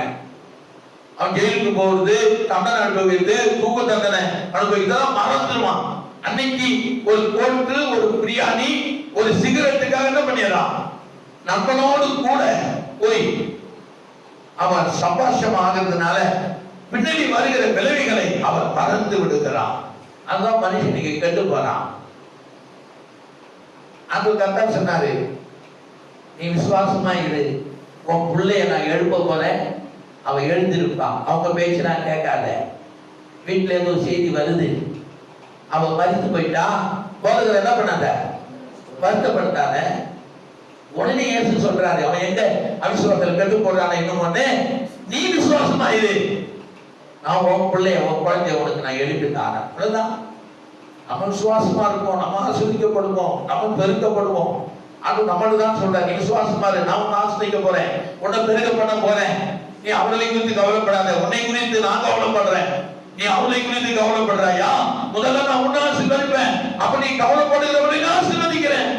அவன் ஜெயிலுக்கு போறது, தண்டனை அனுபவித்து, தூக்கு தண்டனை அனுபவித்ததான் மறந்துடுவான். அன்னைக்கு ஒரு கோட்டு, ஒரு பிரியாணி, ஒரு சிகரெட்டுக்காக என்ன பண்ணிடுறான், நண்பனோடு கூட போய் அவன் சம்பாஷம் ஆகிறதுனால பின்னாடி வருகிற விளைவுகளை அவன் மறந்து விடுகிறான். அதுதான் மனுஷனுக்கு கெட்டு போறான். அந்த கத்தா சொன்னாரு, நீ விசுவாசமா இரு, உன் பிள்ளைய நான் எழுப்ப போறேன், அவ எழுந்திருப்பான், அவங்க பேச்சு நான் கேட்காத. வீட்டுல ஏதோ செய்தி வருது, அவ மறித்து போயிட்டா, போதுகிற என்ன பண்ணாத, வருத்தப்படுத்தாத. உடனே இயேசு சொல்றாரு, அவன் எங்க அவிசுவாசத்துல கெட்டு போடுறான, இன்னும் ஒண்ணு, நீ விசுவாசமா இரு, நான் உன் பிள்ளைய உன் குழந்தைய உனக்கு நான் எழுப்பிட்டான். அவ்வளவுதான். நம்ம விசுவாசமா இருப்போம், நம்ம ஆசீர்வதிக்கப்படுவோம், நம்ம பெருக்கப்படுவோம். அது நம்மளு தான் சொல்றாரு, நீ விசுவாசமா இரு, நான் உன்னை ஆசீர்வதிக்க போறேன், உன்னை பெருக பண்ண போறேன். நீ அவளை குறித்து கவலைப்படாத, உன்னை குறித்து நான் கவலைப்படுறேன். நீ அவளை குறித்து கவலைப்படுறாயா, முதல்ல நான் உன்னை ஆசீர்வதிப்பேன். அப்ப நீ கவலைப்படுகிறவனை நான் ஆசீர்வதிக்கிறேன்.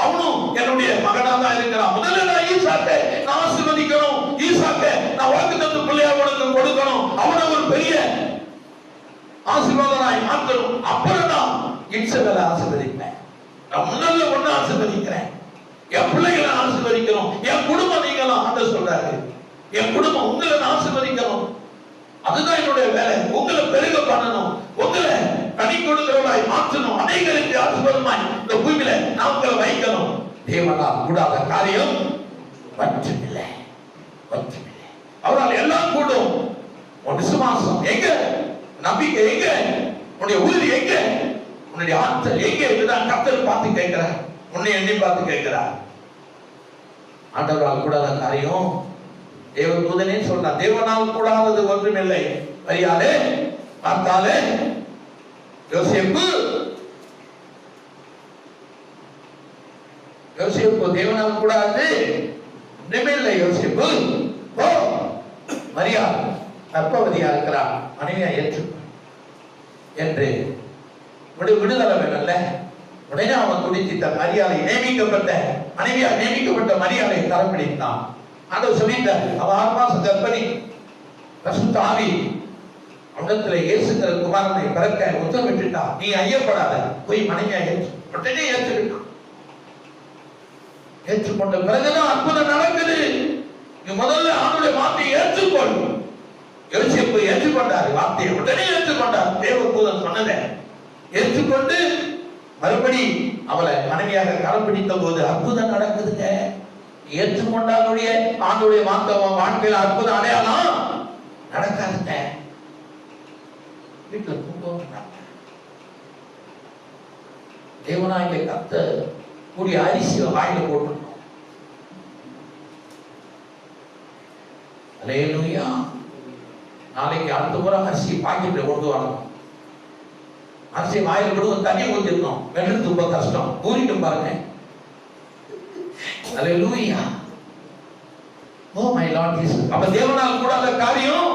அவனும் என்னுடைய மகனா தான் இருக்கிறான். முதல்ல நான் ஈசாக்கை நான் ஆசீர்வதிக்கணும், ஈசாக்கை நான் வாக்குத்தத்த பிள்ளையா உனக்கு கொடுக்கணும், அவனை ஒரு பெரிய ஆசீர்வாதனாய் மாற்றணும். அப்புறம் நான் இஸ்ரவேலை ஆசீர்வதிப்பேன். நான் முதல்ல ஒண்ணு ஆசீர்வதிக்கிறேன், என் பிள்ளைகளை ஆசீர்வதிக்கணும், என் குடும்பம் நீங்களும் ஆண்ட சொல்றாரு, என் குடும்பம் உங்களை ஆசீர்வதிக்கணும். அதுதான் என்னுடைய வேலை. உங்களை பெருக பண்ணணும், உங்களை கனி கொடுக்கிறவராய் மாற்றணும், அநேகருக்கு ஆசீர்வாதமாய் இந்த பூமியில நான் உங்களை வைக்கணும். தேவனால் கூடாத காரியம் ஒன்றுமில்லை, ஒன்றுமில்லை. அவரால் எல்லாம் கூடும். உன் விசுவாசம் எங்க, நம்பிக்கை எங்க, உன்னுடைய உறுதி எங்க, உன்னுடைய ஆற்றல் எங்க இதுதான் கர்த்தர் பார்த்து கேட்கிறார், உன்னை எண்ணி பார்த்து கேட்கிறார். ஆண்டவரால் கூடாத காரியம் தேவதூதனே சொல்றார், தேவனால் கூடாதது ஒன்றுமில்லை. மரியாதை பார்த்தாலே யோசேப்பு தேவனால் கூடாது ஒன்றுமில்லை. யோசேப்பு ஓ மரியாதை கர்ப்பவதியா இருக்கிறார், மனைவியா ஏற்று என்று விடுதலை வேணும்ல. உடனே அவன் துடித்த மரியாதை நியமிக்கப்பட்ட மனைவியா நியமிக்கப்பட்ட மரியாதை கரம் பிடித்தான். ஆண்டவர் சொல்லிட்டார், அவ 6 மாசம் கர்ப்பிணி, பரிசுத்த ஆவி அவனிடத்துல இயேசுங்கிற குமாரனை பிறக்க உத்தரவிட்டுட்டா. நீ ஐயப்படாத, போய் மனைவியா ஏற்று. உடனே ஏற்றுக்கிட்டான். ஏற்றுக்கொண்ட பிறகுதான் அற்புதம் நடக்குது. நீ முதல்ல ஆண்டுடைய வார்த்தையை ஏற்றுக்கொள். யோசேப்பு ஏற்றுக்கொண்டார், வார்த்தையை உடனே ஏற்றுக்கொண்டார். தேவதூதன் சொன்னதை ஏற்றுக்கொண்டு மறுபடி அவளை மனைவியாக கரம் பிடித்த போது அற்புதம் நடக்குதுங்க. ஏற்றுக்கொண்டாலுடைய ஆண்டுடைய வாழ்க்கையில் அற்புதம் அடையாளம் நடக்காதுங்க. வீட்டுல தூங்க தேவனாகிய கர்த்தர் கூடிய அரிசியை வாயில போட்டுருக்கோம். அல்லேலூயா. நாளைக்கு அடுத்த முறை அரிசி பாக்கெட்ல கொண்டு வரணும். அரிசி வாயில போட்டு தண்ணி ஊற்றிருக்கோம், வெள்ளது ரொம்ப கஷ்டம், ஊறிட்டு பாருங்க. அல்லேலூயா. Oh my lord Jesus. அப்ப தேவனால் கூடாத காரியம்,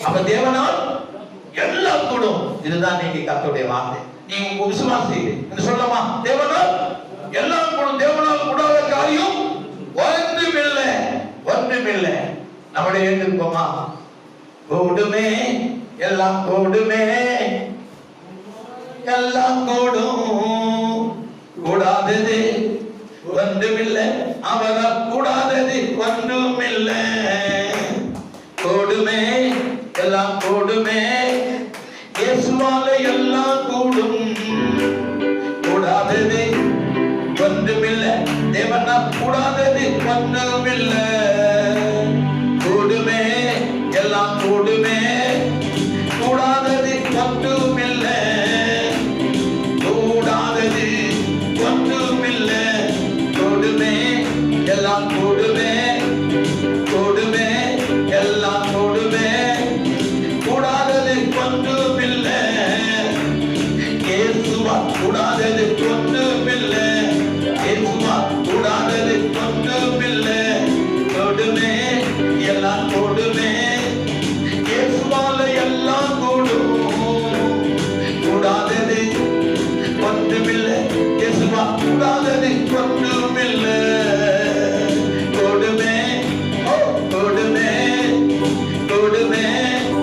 அப்ப தேவனால் எல்லாம் கூடும். இதுதான் நீங்க கர்த்தருடைய வார்த்தை. நீ உங்க விசுவாசி என்று சொல்லமா, தேவனால் எல்லாம் கூடும். தேவனால் கூடாத காரியம் ஒன்றுமில்லை, ஒன்றுமில்லை. நம்முடைய ஏற்றுக்கோமா, கூடுமே எல்லாம் கூடுமே, எல்லாம் கூடும், கூடாதது ஒன்றுமில்லை. அவரால் கூடாதது ஒன்றுமில்லை. கூடுமே, எல்லாம் கூடுமே, இயேசுவால எல்லாம் கூடும். கூடாதது ஒன்றுமில்லை, தேவனால் கூடாதது ஒன்றுமில்லை. கூடுமே, எல்லாம் கூடுமே, கூடாதது ஒன்றுமில்லை. கூடாதது ஒன்றுமில்லை. கூடுமே, எல்லாம் கூடுமே, கூடுமே, எல்லாம் கூடுமே, கூடாதது ஒன்றுமில்லை. இயேசுவா கூடாதது ஒன்றுமில்லை. இயேசுவா கூடாதது ஒன்றுமில்லை. கூடுமே, எல்லாம் கூடுமே, இயேசுவால எல்லாம் கூடும். கூடாதது ஒன்றுமில்லை. இயேசுவா கூடாதது ஒன்றுமில்லை. கூடுமே, கூடுமே, கூடுமே,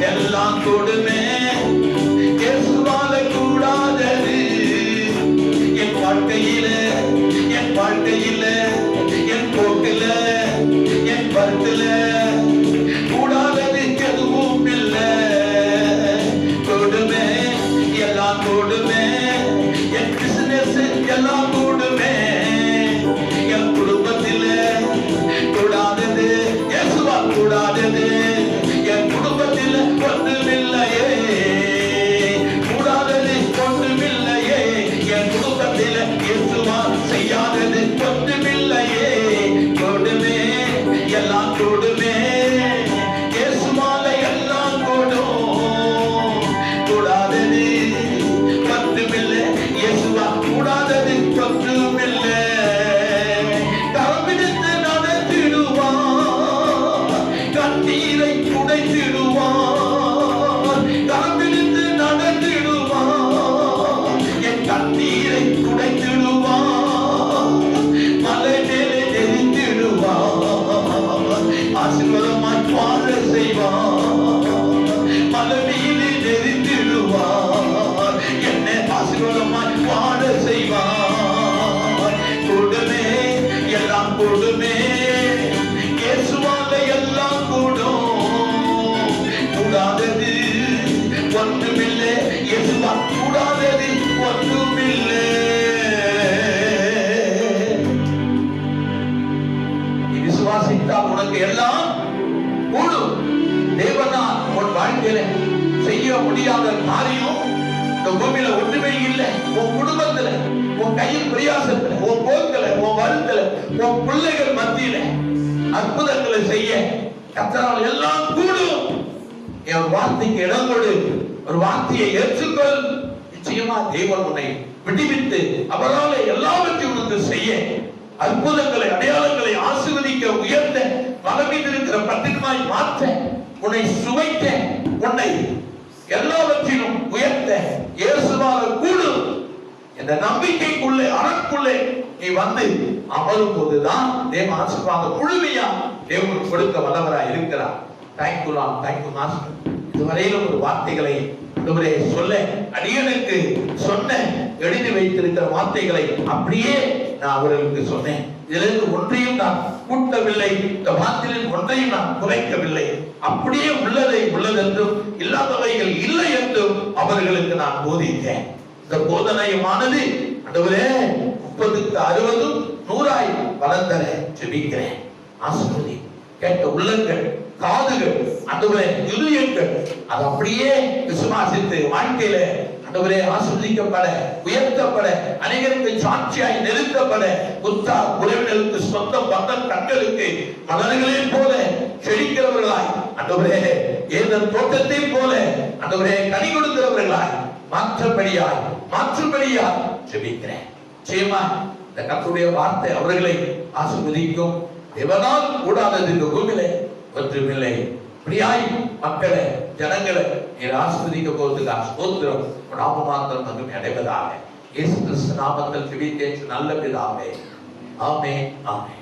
எல்லாம் கூடுமே, இயேசுவால கூடாதது. என் வாழ்க்கையில, என் வாழ்க்கையில, என் போக்கில, என் பருத்தில கூடாதது எதுவும் இல்லை. கூடுமே, எல்லாம் கூடுமே, என் பிசினஸ் எல்லாம் கூடுமே. என் குடும்பத்தில கூடாதது இயேசுவா கூடாதது. என் குடும்பத்தில் ஒன்றுமில்லையே, கூடாதது ஒன்றுமில்லையே. என் குடும்பத்தில் இயேசுவா செய்யாதது ஒன்றுமில்லையே. கூடுமே, எல்லாம் கூடுமே, இயேசுவால எல்லாம் கூடும். கூடாதது ஒன்றுமில்லை. இயேசுவா கூடாதது ஒன்றுமில்லை. கரம்பிடித்து நடத்திடுவார், கண்ணீரை துடைத்திடுவார். கரம்பிடித்து நடத்திடுவார், என் கண்ணீரை துடைத்திடுவார். மலை மேலே நெறிந்திடுவார், ஆசீர்வாதமாய் வாழ செய்வார். மலை மீது நெறிந்திடுவார், என்னை ஆசீர்வாதமாய் வாழ செய்வார். கூடுமே, எல்லாம் கூடுமே, இயேசுவால எல்லாம் கூடும். கூடாதது ஒன்றுமில்லை. இயேசுவா கூடாதது ஒன்றுமில்லை. விசுவாசித்தால் உனக்கு எல்லாம் கூடும். தேவனால் உன் வாழ்க்கையில செய்ய முடியாத காரியம் இந்த பூமியில ஒன்றுமே இல்லை. உன் குடும்பத்துல, உன் கையில் பிரயாசத்துல, உன் போக்குல, உன் வருத்தல, உன் பிள்ளைகள் மத்தியில அற்புதங்களை செய்ய கர்த்தரால் எல்லாம் கூடும். என் வார்த்தைக்கு இடம் கொடு, ஒரு வார்த்தையை ஏற்றுக்கொள். நிச்சயமா தேவன் உன்னை விடுவித்து அவரால் எல்லாவற்றையும் உனக்கு செய்ய, அற்புதங்களை, அடையாளங்களை ஆசீர்வதிக்க, உயர்த்த, பலமீது இருக்கிற பத்திரமாய் மாற்ற, உன்னை சுவைக்க, உன்னை எல்லாவற்றிலும் உயர்த்த இயேசுவால கூடும் என்ற நம்பிக்கைக்குள்ளே, அறக்குள்ளே நீ வந்து அமரும் போதுதான் தேவ ஆசீர்வாதம் முழுமையா தேவன் கொடுக்க வல்லவராய் இருக்கிறார். Thank you Lord, thank you master. இதுவரையிலும் ஒரு வார்த்தைகளை சொல்ல அடியனுக்கு சொன்ன, எழுதி வைத்திருக்கிற வார்த்தைகளை அப்படியே நான் அவர்களுக்கு சொன்னேன். இதிலிருந்து ஒன்றையும் நான் கூட்டவில்லை, இந்த வார்த்தையில் ஒன்றையும் நான் குறைக்கவில்லை. அப்படியே உள்ளதை உள்ளதென்றும் இல்லாதவைகள் இல்லை என்றும் அவர்களுக்கு நான் போதித்தேன். இந்த போதனையுமானது ஆண்டவரே 30க்கு 60 100ஆய் வளர்ந்தர ஜெபிக்கிறேன். ஆசீர்வதி கேட்ட உள்ளங்கள், காதுகள், ஆண்டவரே இதயங்கள் அது அப்படியே விசுவாசித்து வாழ்க்கையில ஆண்டவரே ஆசீர்வதிக்கப்பட, உயர்த்தப்பட, அநேகருக்கு சாட்சியாய் நிறுத்தப்பட, உற்றார் உறவினருக்கு, சொந்த பந்தம் கண்களுக்கு மலர்களைப் போல செழிக்கிறவர்களாய், ஆண்டவரே ஏதேன் தோட்டத்தைப் போல ஆண்டவரே கனி கொடுக்கிறவர்களாய் மாற்றும்படியாய் ஜெபிக்கிறேன். நிச்சயமா இந்த கர்த்தருடைய வார்த்தை அவர்களை ஆசீர்வதிக்கும். தேவனால் கூடாதது இந்த பூமியிலே ஒன்றுமில்லை. இப்படியாய் மக்களை, ஜனங்களை நீர் ஆசீர்வதிக்க போவதுக்கு ஸ்தோத்திரம். நாமமாத்திரம் மகிமை அடைவதாக இயேசு கிறிஸ்து நாமத்தில் ஜெபித்தேன் நல்ல பிதாவே. ஆமென், ஆமென்.